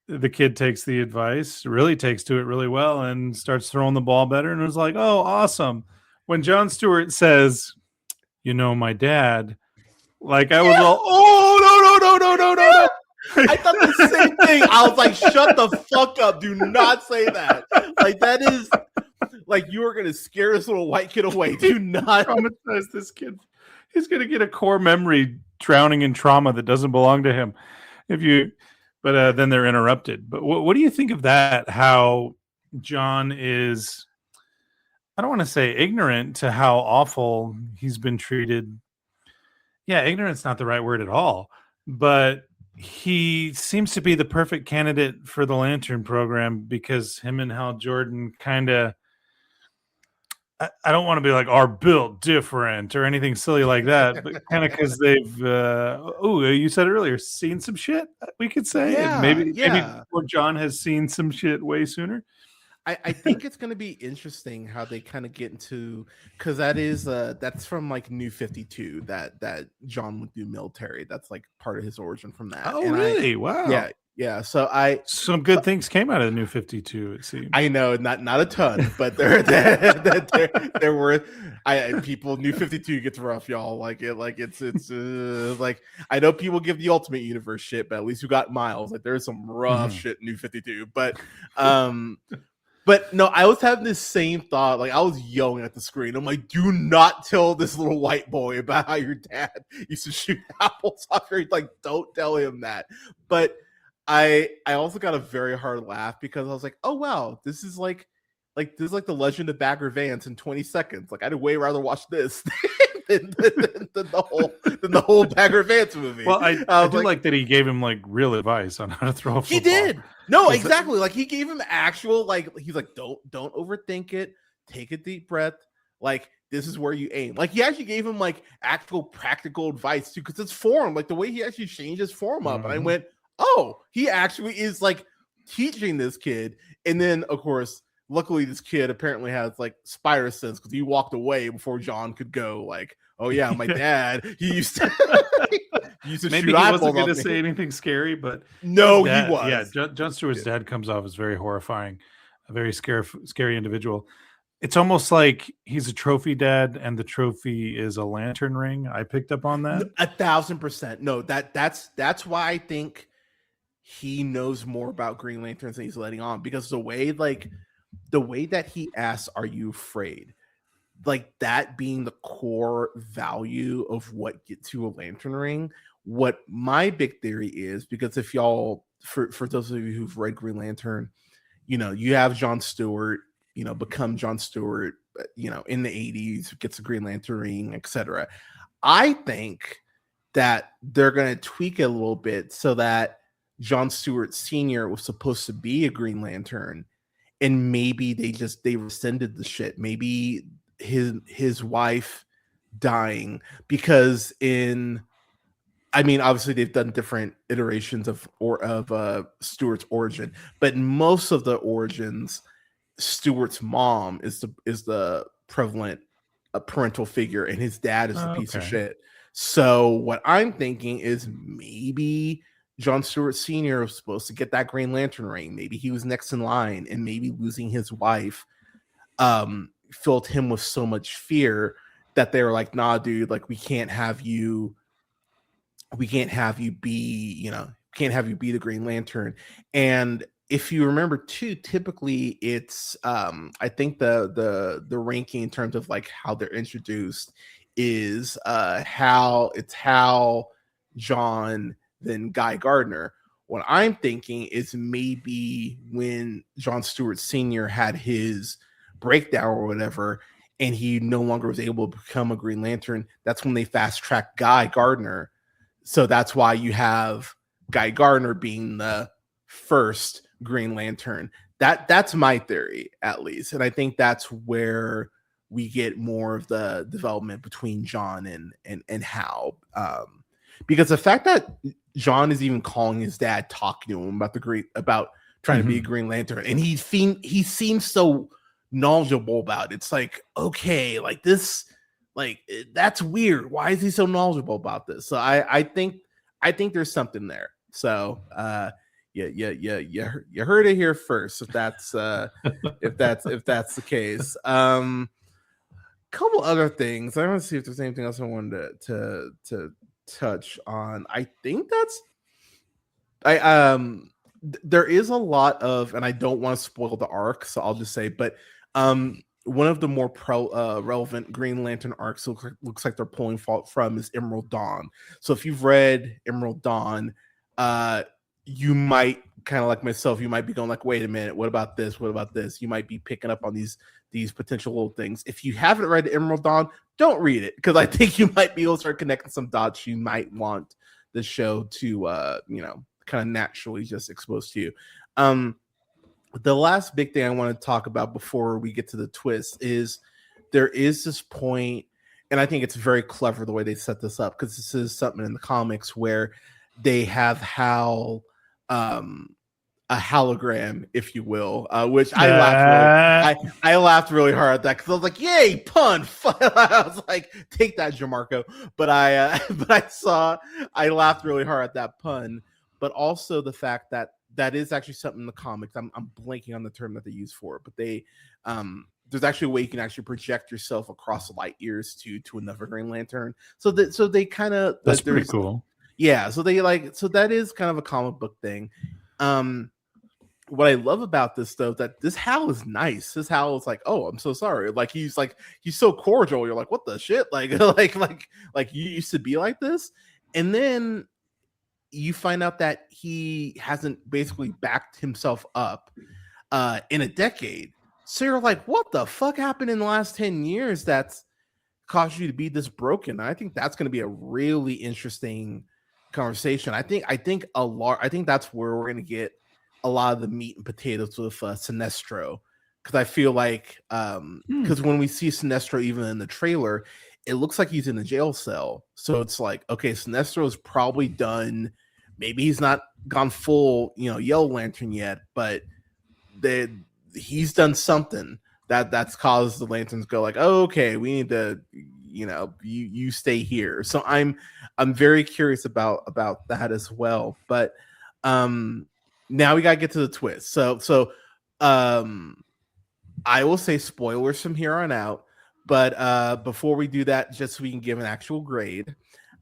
the kid takes the advice, really takes to it really well, and starts throwing the ball better. And it was like, oh, awesome. When Jon Stewart says, you know, my dad, like I was all, oh, no. I thought the same thing. I was like, shut the fuck up. Do not say that. Like, that is like, you are going to scare this little white kid away. Do not traumatize this kid. He's going to get a core memory drowning in trauma that doesn't belong to him. But then they're interrupted. But what do you think of that? How John is, I don't want to say ignorant to how awful he's been treated. Yeah, ignorant's not the right word at all. But he seems to be the perfect candidate for the Lantern program because him and Hal Jordan kind of, I don't want to be like, are built different or anything silly like that, but kind of because they've, you said earlier, seen some shit, we could say. Yeah, maybe before John has seen some shit way sooner. I think it's going to be interesting how they kind of get into, because that's from like New 52 that John would do military. That's like part of his origin from that. Oh, and really? Wow. Yeah. So some good things came out of the New 52. It seems. I know, not a ton, but there were. People New 52 gets rough, y'all. It's like, I know people give the Ultimate Universe shit, but at least you got Miles. Like, there's some rough shit in New 52, but no, I was having this same thought. Like, I was yelling at the screen. I'm like, do not tell this little white boy about how your dad used to shoot apples off your, like, don't tell him that. But I also got a very hard laugh because I was like, oh wow, this is like the Legend of Bagger Vance in 20 seconds. Like, I'd way rather watch this than the whole Bagger Vance movie. Well, I do like that he gave him like real advice on how to throw a football. He did. No, exactly. Like, he gave him actual, like, he's like, don't overthink it. Take a deep breath. Like, this is where you aim. Like, he actually gave him like actual practical advice too, because it's form. Like, the way he actually changed his form up, and I went, oh, he actually is like teaching this kid. And then, of course, luckily this kid apparently has like spider sense because he walked away before John could go. Like, oh yeah, my dad, he used to maybe he wasn't going to say anything scary, but no, he was. Yeah, Jon Stewart's dad comes off as very horrifying, a very scary individual. It's almost like he's a trophy dad, and the trophy is a lantern ring. I picked up on that 1,000%. No, that's why I think he knows more about Green Lanterns than he's letting on, because the way that he asks, are you afraid? Like, that being the core value of what gets you a lantern ring. What my big theory is, because if y'all, for those of you who've read Green Lantern, you know, you have Jon Stewart, you know, become Jon Stewart, you know, in the 80s, gets a Green Lantern ring, etc. I think that they're going to tweak it a little bit so that Jon Stewart Sr. was supposed to be a Green Lantern, and maybe they rescinded the shit. Maybe his wife dying, because obviously they've done different iterations of Stewart's origin, but in most of the origins, Stewart's mom is the prevalent parental figure, and his dad is the piece of shit. So what I'm thinking is maybe Jon Stewart Sr. was supposed to get that Green Lantern ring. Maybe he was next in line, and maybe losing his wife filled him with so much fear that they were like, nah, dude, like we can't have you be, can't have you be the Green Lantern. And if you remember too, typically it's I think the ranking in terms of like how they're introduced is Hal, John, then Guy Gardner. What I'm thinking is maybe when John Stewart Sr. had his breakdown or whatever, and he no longer was able to become a Green Lantern, that's when they fast tracked Guy Gardner. So that's why you have Guy Gardner being the first Green Lantern. That's my theory, at least. And I think that's where we get more of the development between John and Hal. Because the fact that John is even calling his dad, talking to him about trying to be a Green Lantern, and he seems so knowledgeable about it. It's like, okay, like this, like that's weird. Why is he so knowledgeable about this? So I think there's something there. So you heard it here first. If that's if that's the case. Couple other things. I want to see if there's anything else I wanted to touch on. I think there is a lot of, and I don't want to spoil the arc, so I'll just say, but one of the more relevant Green Lantern arcs looks like they're pulling from is Emerald Dawn. So if you've read Emerald Dawn, you might, kind of like myself, you might be going like, wait a minute, what about this? What about this? You might be picking up on these potential little things. If you haven't read Emerald Dawn, don't read it, because I think you might be able to start connecting some dots you might want the show to kind of naturally just expose to you. The last big thing I want to talk about before we get to the twist is there is this point, and I think it's very clever the way they set this up, because this is something in the comics where they have Hal, a hologram, if you will, which I laughed really hard at that, because I was like, "Yay, pun!" I was like, "Take that, Jamarco." But I laughed really hard at that pun, but also the fact that is actually something in the comics. I'm blanking on the term that they use for it, but they there's actually a way you can actually project yourself across light years to another Green Lantern. So they kind of, that's pretty cool. Yeah, so that is kind of a comic book thing. What I love about this, though, that this Hal is nice. This Hal is like, oh, I'm so sorry. Like he's so cordial. You're like, what the shit? Like you used to be like this, and then you find out that he hasn't basically backed himself up in a decade. So you're like, what the fuck happened in the last 10 years that's caused you to be this broken? And I think that's going to be a really interesting conversation. I think that's where we're going to get a lot of the meat and potatoes with Sinestro, because I feel like because when we see Sinestro even in the trailer, it looks like he's in a jail cell. So it's like, okay, Sinestro is probably done. Maybe he's not gone full, Yellow Lantern yet, but he's done something that's caused the Lanterns go like, oh, okay, we need to, you stay here. So I'm very curious about that as well. But now we gotta get to the twist. So I will say spoilers from here on out, but before we do that, just so we can give an actual grade,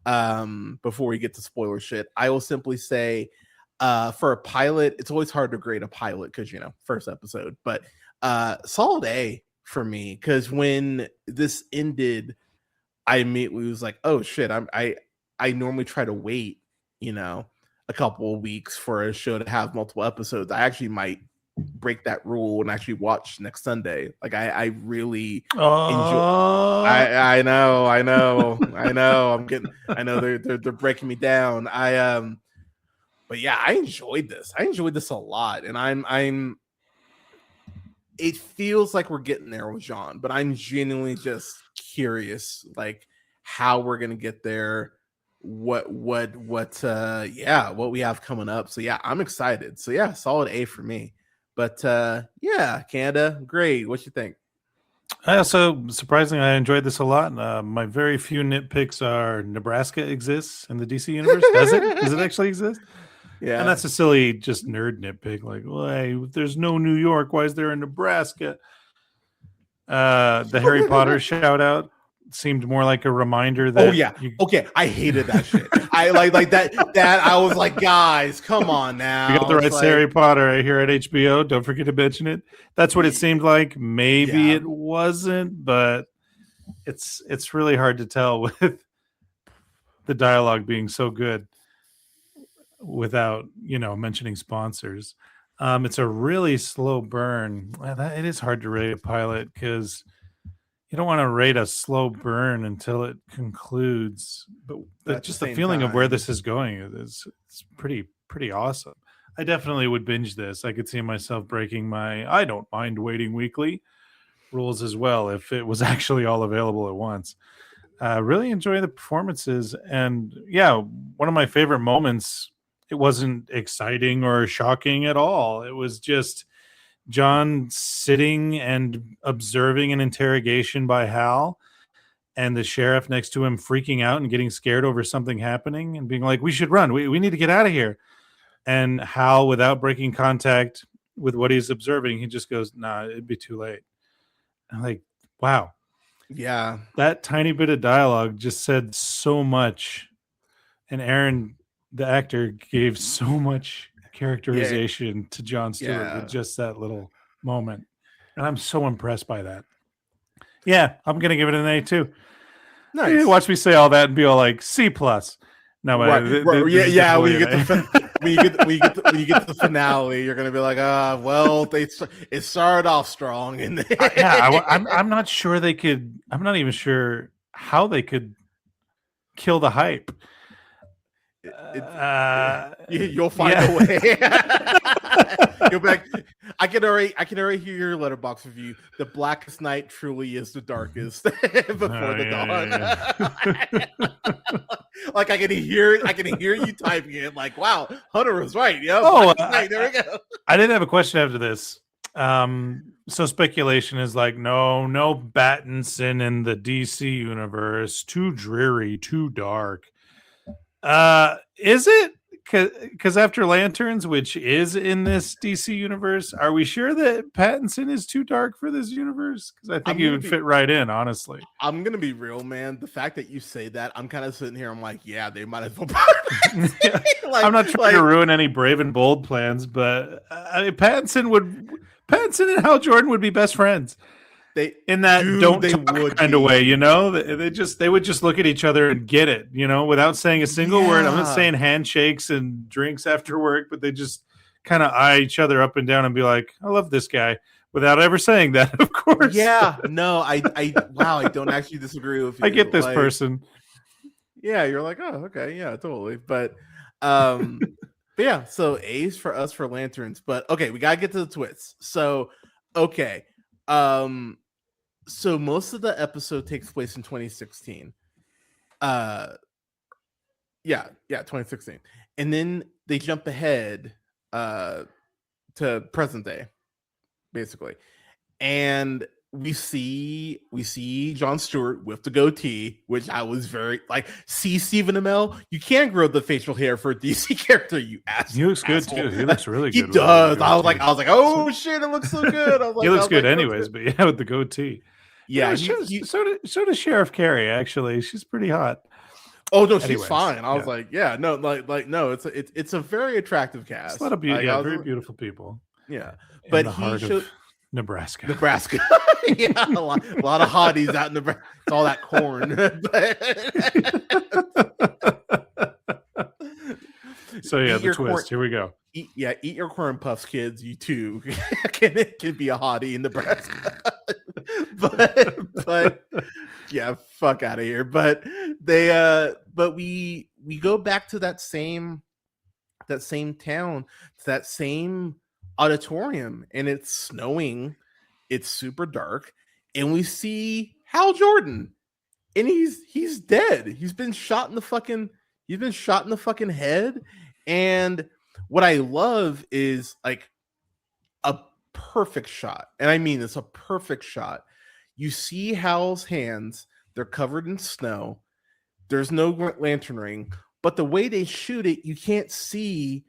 before we get to spoiler shit, I will simply say for a pilot, it's always hard to grade a pilot because first episode, but solid A for me, because when this ended, I immediately was like, oh shit, I normally try to wait a couple of weeks for a show to have multiple episodes. I actually might break that rule and actually watch next Sunday. Like I really enjoy. I know. I know they're breaking me down. But yeah, I enjoyed this. I enjoyed this a lot, and I'm. It feels like we're getting there with John, but I'm genuinely just curious, like how we're gonna get there. What we have coming up. So yeah, I'm excited. So yeah, solid A for me. But yeah, Canada, great. What you think? So surprisingly, I enjoyed this a lot. My very few nitpicks are Nebraska exists in the DC universe. Does it? Does it actually exist? Yeah. And that's a silly, just nerd nitpick. Like, well, hey, if there's no New York, why is there a Nebraska? The Harry Potter shout out seemed more like a reminder that. Oh yeah, okay. I hated that shit. I like that. I was like, guys, come on now. You got the right Harry Potter right here at HBO. Don't forget to mention it. That's what it seemed like. Maybe it wasn't, but it's really hard to tell with the dialogue being so good without mentioning sponsors. It's a really slow burn. It is hard to rate a pilot because you don't want to rate a slow burn until it concludes. But just the feeling of where this is going is pretty awesome. I definitely would binge this. I could see myself breaking my I don't mind waiting weekly rules as well if it was actually all available at once. Really enjoy the performances. And yeah, one of my favorite moments, it wasn't exciting or shocking at all. It was just John sitting and observing an interrogation by Hal, and the sheriff next to him freaking out and getting scared over something happening and being like, we should run. We need to get out of here. And Hal, without breaking contact with what he's observing, he just goes, nah, it'd be too late. I'm like, wow. Yeah. That tiny bit of dialogue just said so much. And Aaron, the actor, gave so much characterization to Jon Stewart with just that little moment. And I'm so impressed by that. Yeah, I'm going to give it an A too. Nice. Watch me say all that and be all like C+. No, right. When you get the finale, you're gonna be like, well, it started off strong, and I'm not sure they could. I'm not even sure how they could kill the hype. You'll find a way. You'll be like, I can already hear your Letterboxd review. The blackest night truly is the darkest before the dawn. Like I can hear you typing it. Like, wow, Hunter was right. Yeah. There we go. I did have a question after this. So speculation is like, no Battinson in the DC universe. Too dreary, too dark. Is it? Because after Lanterns, which is in this DC universe, are we sure that Pattinson is too dark for this universe? Because I think he would fit right in, honestly. I'm going to be real, man. The fact that you say that, I'm kind of sitting here, I'm like, yeah, they might as well. I'm not trying to ruin any brave and bold plans, but Pattinson and Hal Jordan would be best friends. They don't talk kind of way, they would just look at each other and get it, without saying a single word. I'm not saying handshakes and drinks after work, but they just kind of eye each other up and down and be like, I love this guy, without ever saying that, of course. Yeah, no, I don't actually disagree with you. I get this person. Yeah, you're like, oh, okay, yeah, totally. But yeah, so A's for us for Lanterns. But okay, we gotta get to the twists. So okay. So most of the episode takes place in 2016. 2016. And then they jump ahead to present day, basically. And we see Jon Stewart with the goatee, which I was very see Stephen Amell. You can't grow the facial hair for a DC character, you ass. He looks good too. He looks really good. He does. I was like, oh shit, it looks so good. He looks good anyways, but yeah, with the goatee. Yeah, so does Sheriff Carey, actually. She's pretty hot. Oh no, she's fine. I was like, yeah, no, no, it's a very attractive cast. A lot of very beautiful people. Yeah. But he showed Nebraska. Yeah, a lot of hotties out in Nebraska. It's all that corn. So yeah, the twist. Here we go. Eat your corn puffs, kids. You too can be a hottie in Nebraska. but yeah, fuck out of here. But we go back to that same town, to that same auditorium, and it's snowing. It's super dark, and we see Hal Jordan, and he's dead. He's been shot in the fucking head. And what I love is like a perfect shot, and I mean it's a perfect shot. You see Hal's hands; they're covered in snow. There's no lantern ring, but the way they shoot it, you can't see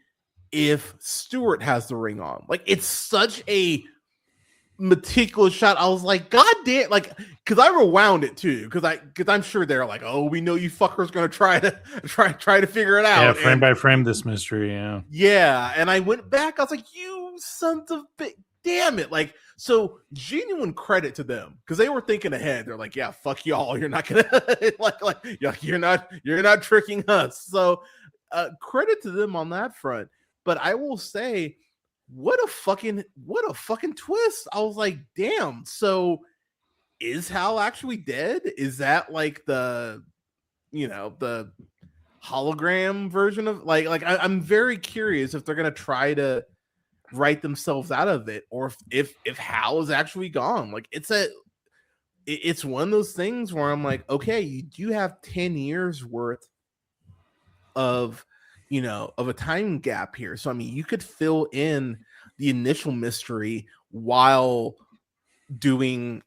if Stewart has the ring on. Like, it's such a meticulous shot. I was like, God damn, like, because I rewound it too, because I'm sure they're like, oh, we know you fuckers gonna try to figure it out. Yeah, frame by frame this mystery. Yeah, and I went back. I was like, you sons of damn it, like. So genuine credit to them because they were thinking ahead. They're like, yeah, fuck y'all. You're not gonna you're not tricking us. So credit to them on that front. But I will say, what a fucking twist. I was like, damn. So is Hal actually dead? Is that like the hologram version of I'm very curious if they're gonna try to write themselves out of it, or if Hal is actually gone. Like it's one of those things where I'm like, okay, you have 10 years worth of of a time gap here. So I mean, you could fill in the initial mystery while doing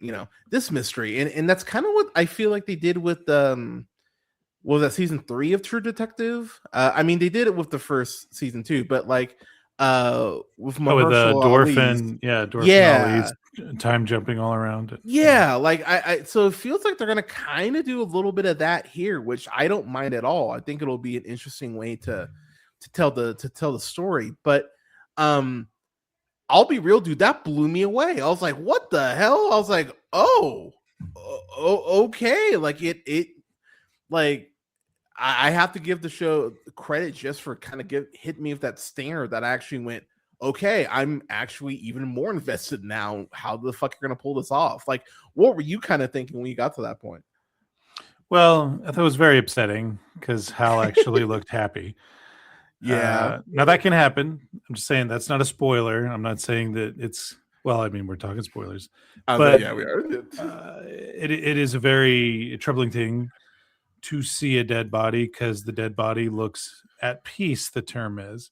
this mystery, and that's kind of what I feel like they did with was that season 3 of True Detective? I mean, they did it with the first season too, but like with Dwarf and Ali's time jumping all around it. Yeah, like I so it feels like they're gonna kind of do a little bit of that here, which I don't mind at all. I think it'll be an interesting way to tell the story. But I'll be real, dude, that blew me away. I was like, what the hell? I was like, oh okay. Like it like I have to give the show credit just for kind of hit me with that stinger that I actually went, okay, I'm actually even more invested now. How the fuck you're gonna pull this off? Like, what were you kind of thinking when you got to that point? Well, I thought it was very upsetting because Hal actually looked happy. Yeah. Now that can happen. I'm just saying that's not a spoiler. I'm not saying that it's. Well, I mean, we're talking spoilers, but yeah, we are. It is a very troubling thing to see a dead body because the dead body looks at peace, the term is.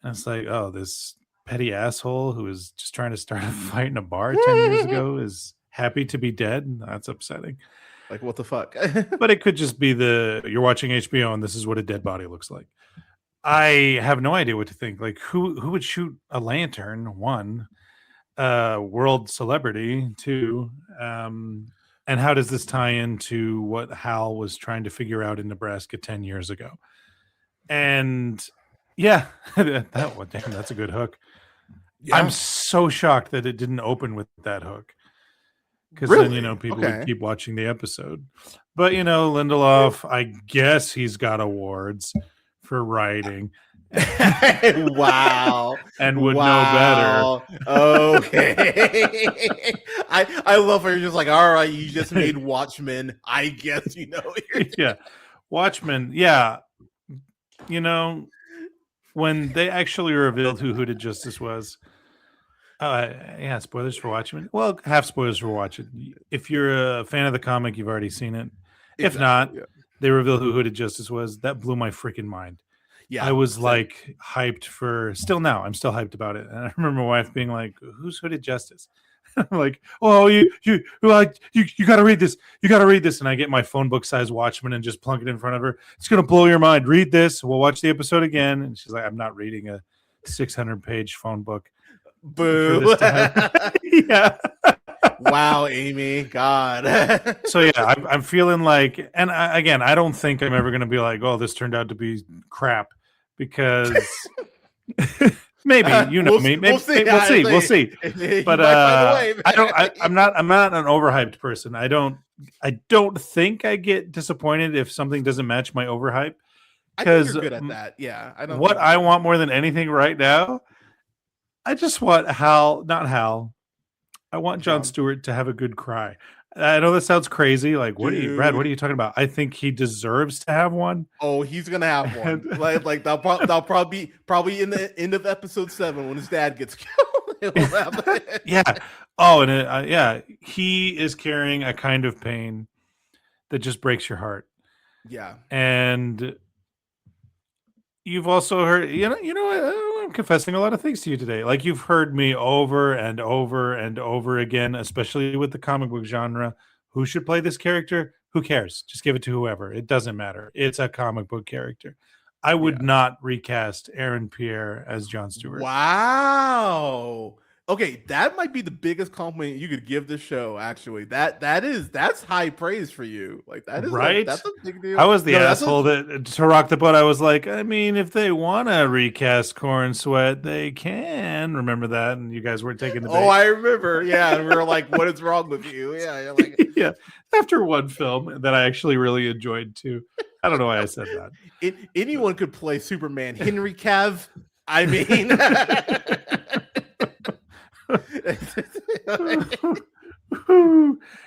And it's like, oh, this petty asshole who was just trying to start a fight in a bar 10 years ago is happy to be dead. That's upsetting. Like, what the fuck? But it could just be you're watching HBO and this is what a dead body looks like. I have no idea what to think. Like, who would shoot a lantern? One, world celebrity. Two, and how does this tie into what Hal was trying to figure out in Nebraska 10 years ago? And yeah, that's a good hook. Yeah. I'm so shocked that it didn't open with that hook. Because then, people would keep watching the episode. But, Lindelof, I guess he's got awards for writing. Wow. And would know better. Okay. I love how you're just like, all right, you just made Watchmen. I guess Yeah. Watchmen, yeah. When they actually revealed who Hooded Justice was. Yeah, spoilers for Watchmen. Well, half spoilers for Watchmen. If you're a fan of the comic, you've already seen it. If not, they reveal who Hooded Justice was. That blew my freaking mind. Yeah, I was like hyped for. Still now, I'm still hyped about it. And I remember my wife being like, "Who's Hooded Justice?" I'm like, "Oh, you got to read this. You got to read this." And I get my phone book size Watchmen and just plunk it in front of her. It's gonna blow your mind. Read this. We'll watch the episode again. And she's like, "I'm not reading a 600-page phone book." Boo. Yeah. Wow, Amy. God. So yeah, I'm feeling like, and I don't think I'm ever going to be like, oh, this turned out to be crap, because maybe me. Maybe, we'll see. But I'm not an overhyped person. I don't think I get disappointed if something doesn't match my overhype. Because you're good at that. Yeah, I don't. What I want more than anything right now, I just want not Hal. I want Jon Stewart to have a good cry. I know that sounds crazy. Like, Brad? What are you talking about? I think he deserves to have one. Oh, he's gonna have one. like that'll probably in the end of episode 7 when his dad gets killed. Yeah. Oh, and he is carrying a kind of pain that just breaks your heart. Yeah. And you've also heard, I'm confessing a lot of things to you today. Like, you've heard me over and over and over again, especially with the comic book genre. Who should play this character? Who cares? Just give it to whoever. It doesn't matter. It's a comic book character. I would not recast Aaron Pierre as Jon Stewart. Wow. Okay, that might be the biggest compliment you could give the show. Actually, that's high praise for you. Like that's a big deal. I was the No, asshole that to rock the boat. I was like, I mean, if they want to recast Corn Sweat, they can. Remember that? And you guys weren't taking the bait. Oh, I remember. Yeah, and we were like, "What is wrong with you?" Yeah, you're like, yeah. After one film that I actually really enjoyed too. I don't know why I said that. Anyone could play Superman. Henry Cav. I mean.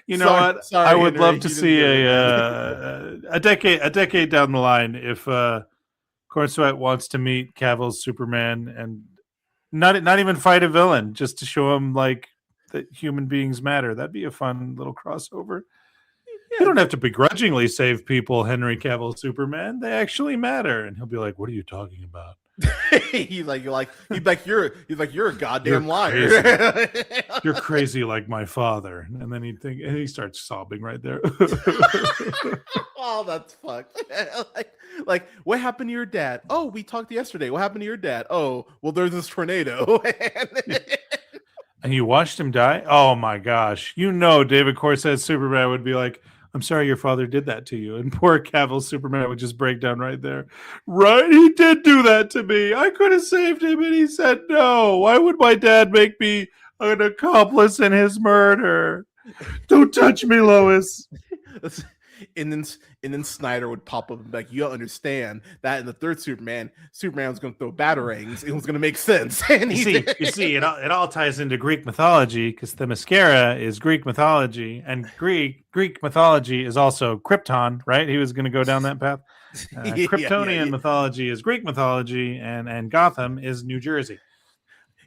You know what? Sorry, I would Henry, love to see a decade down the line if Corn Sweat wants to meet Cavill's Superman and not even fight a villain, just to show him like that human beings matter. That'd be a fun little crossover. Yeah, you don't have to begrudgingly save people, Henry Cavill Superman. They actually matter. And he'll be like, "What are you talking about?" He's like you're a goddamn liar. Crazy. You're crazy like my father. And then he starts sobbing right there. Oh, that's fucked. like what happened to your dad? Oh, we talked yesterday. What happened to your dad? Oh, well, there's this tornado. And you watched him die? Oh my gosh. David Corset's Superman would be like, "I'm sorry your father did that to you." And poor Cavill's Superman would just break down right there. Right? He did do that to me. I could have saved him and he said no. Why would my dad make me an accomplice in his murder? Don't touch me, Lois. And then Snyder would pop up and be like, "You don't understand that in the third Superman was going to throw batarangs. It was going to make sense." And you see, it all ties into Greek mythology because the mascara is Greek mythology, and Greek mythology is also Krypton, right? He was going to go down that path. Kryptonian mythology is Greek mythology, and Gotham is New Jersey.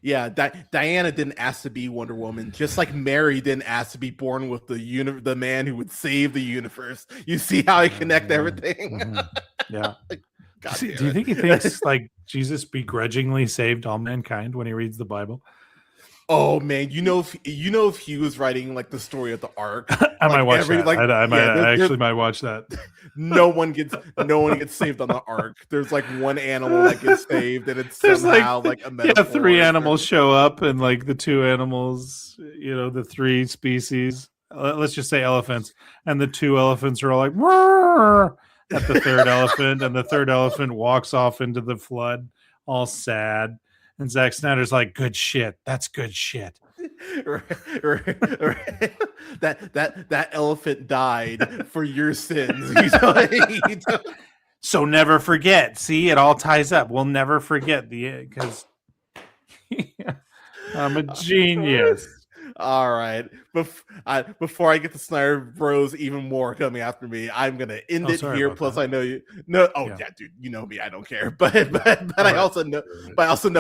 Yeah, Diana didn't ask to be Wonder Woman, just like Mary didn't ask to be born with the man who would save the universe. You see how I connect everything? Mm-hmm. Yeah. Do you think he thinks like Jesus begrudgingly saved all mankind when he reads the Bible? Oh man, if he was writing like the story of the Ark, I might watch that. I actually might watch that. No one gets saved on the Ark. There's like one animal that gets saved, and it's somehow like a metaphor. Yeah, 3 animals show up, and like the 2 animals, the 3 species. Let's just say elephants, and the 2 elephants are all like "Roar!" at the 3rd elephant, and the 3rd elephant walks off into the flood, all sad. And Zack Snyder's like, "Good shit. That's good shit." Right. That elephant died for your sins. So never forget. See, it all ties up. We'll never forget because I'm a genius. All right. Before I get the Snyder Bros even more coming after me, I'm gonna end it here. Plus, that. I know you. No, yeah, dude, you know me. I don't care. But I also know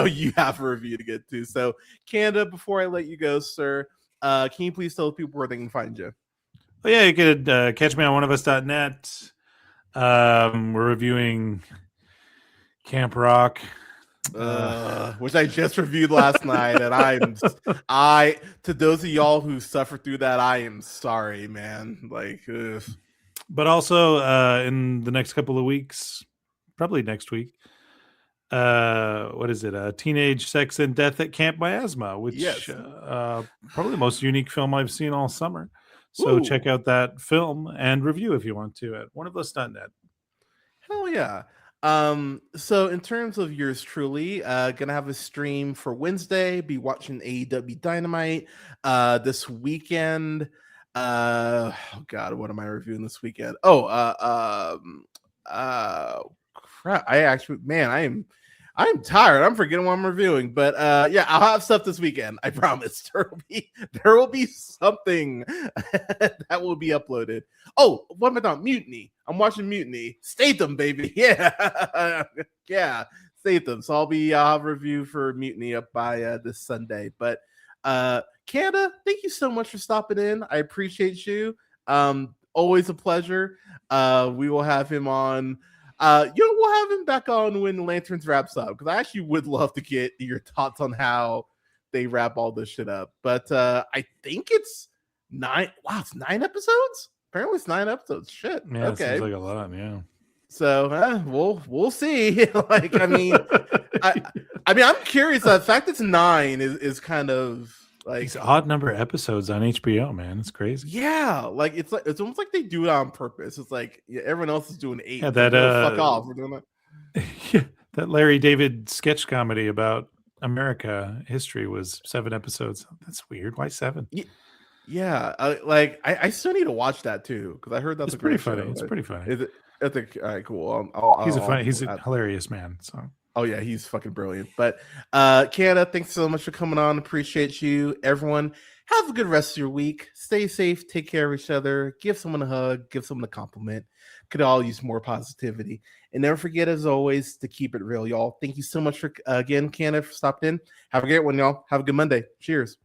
you have a review to get to. So, Canada, before I let you go, sir, can you please tell people where they can find you? Oh yeah, you could catch me on oneofus.net. We're reviewing Camp Rock. Which I just reviewed last night, and to those of y'all who suffered through that, I am sorry, man. Like, but also in the next couple of weeks, probably next week, what is it? Teenage Sex and Death at Camp Miasma, which probably the most unique film I've seen all summer. So check out that film and review if you want to at oneofus.net. Hell yeah. So in terms of yours truly, gonna have a stream for Wednesday, be watching AEW Dynamite this weekend. Oh god, what am I reviewing this weekend? Crap. I'm tired. I'm forgetting what I'm reviewing, but yeah, I'll have stuff this weekend. I promise. There will be something that will be uploaded. Oh, what am I talking? Mutiny. I'm watching Mutiny. Statham, baby. Yeah, yeah, Statham. So I'll have a review for Mutiny up by this Sunday. But Canada, thank you so much for stopping in. I appreciate you. Always a pleasure. We will have him on. We'll have him back on when Lanterns wraps up, because I actually would love to get your thoughts on how they wrap all this shit up. But I think it's 9. Wow, it's 9 episodes. Apparently, it's 9 episodes. Shit. Yeah, okay. It seems like a lot. Yeah. So we'll see. Like, I mean, I mean, I'm curious. The fact it's 9 is kind of like these odd number episodes on HBO, man. It's crazy. Yeah, like it's almost like they do it on purpose. It's like everyone else is doing 8. Yeah, that like, fuck off. We're doing that. Yeah, that Larry David sketch comedy about America history was 7 episodes. That's weird. Why 7? Yeah, I still need to watch that too because I heard that's a great funny. show. It's pretty funny. Is it? All right, cool. He's a hilarious man. So. Oh yeah, he's fucking brilliant. But Canada, thanks so much for coming on. Appreciate you. Everyone, have a good rest of your week. Stay safe. Take care of each other. Give someone a hug. Give someone a compliment. Could all use more positivity. And never forget, as always, to keep it real, y'all. Thank you so much for again, Canada, for stopping in. Have a great one, y'all. Have a good Monday. Cheers.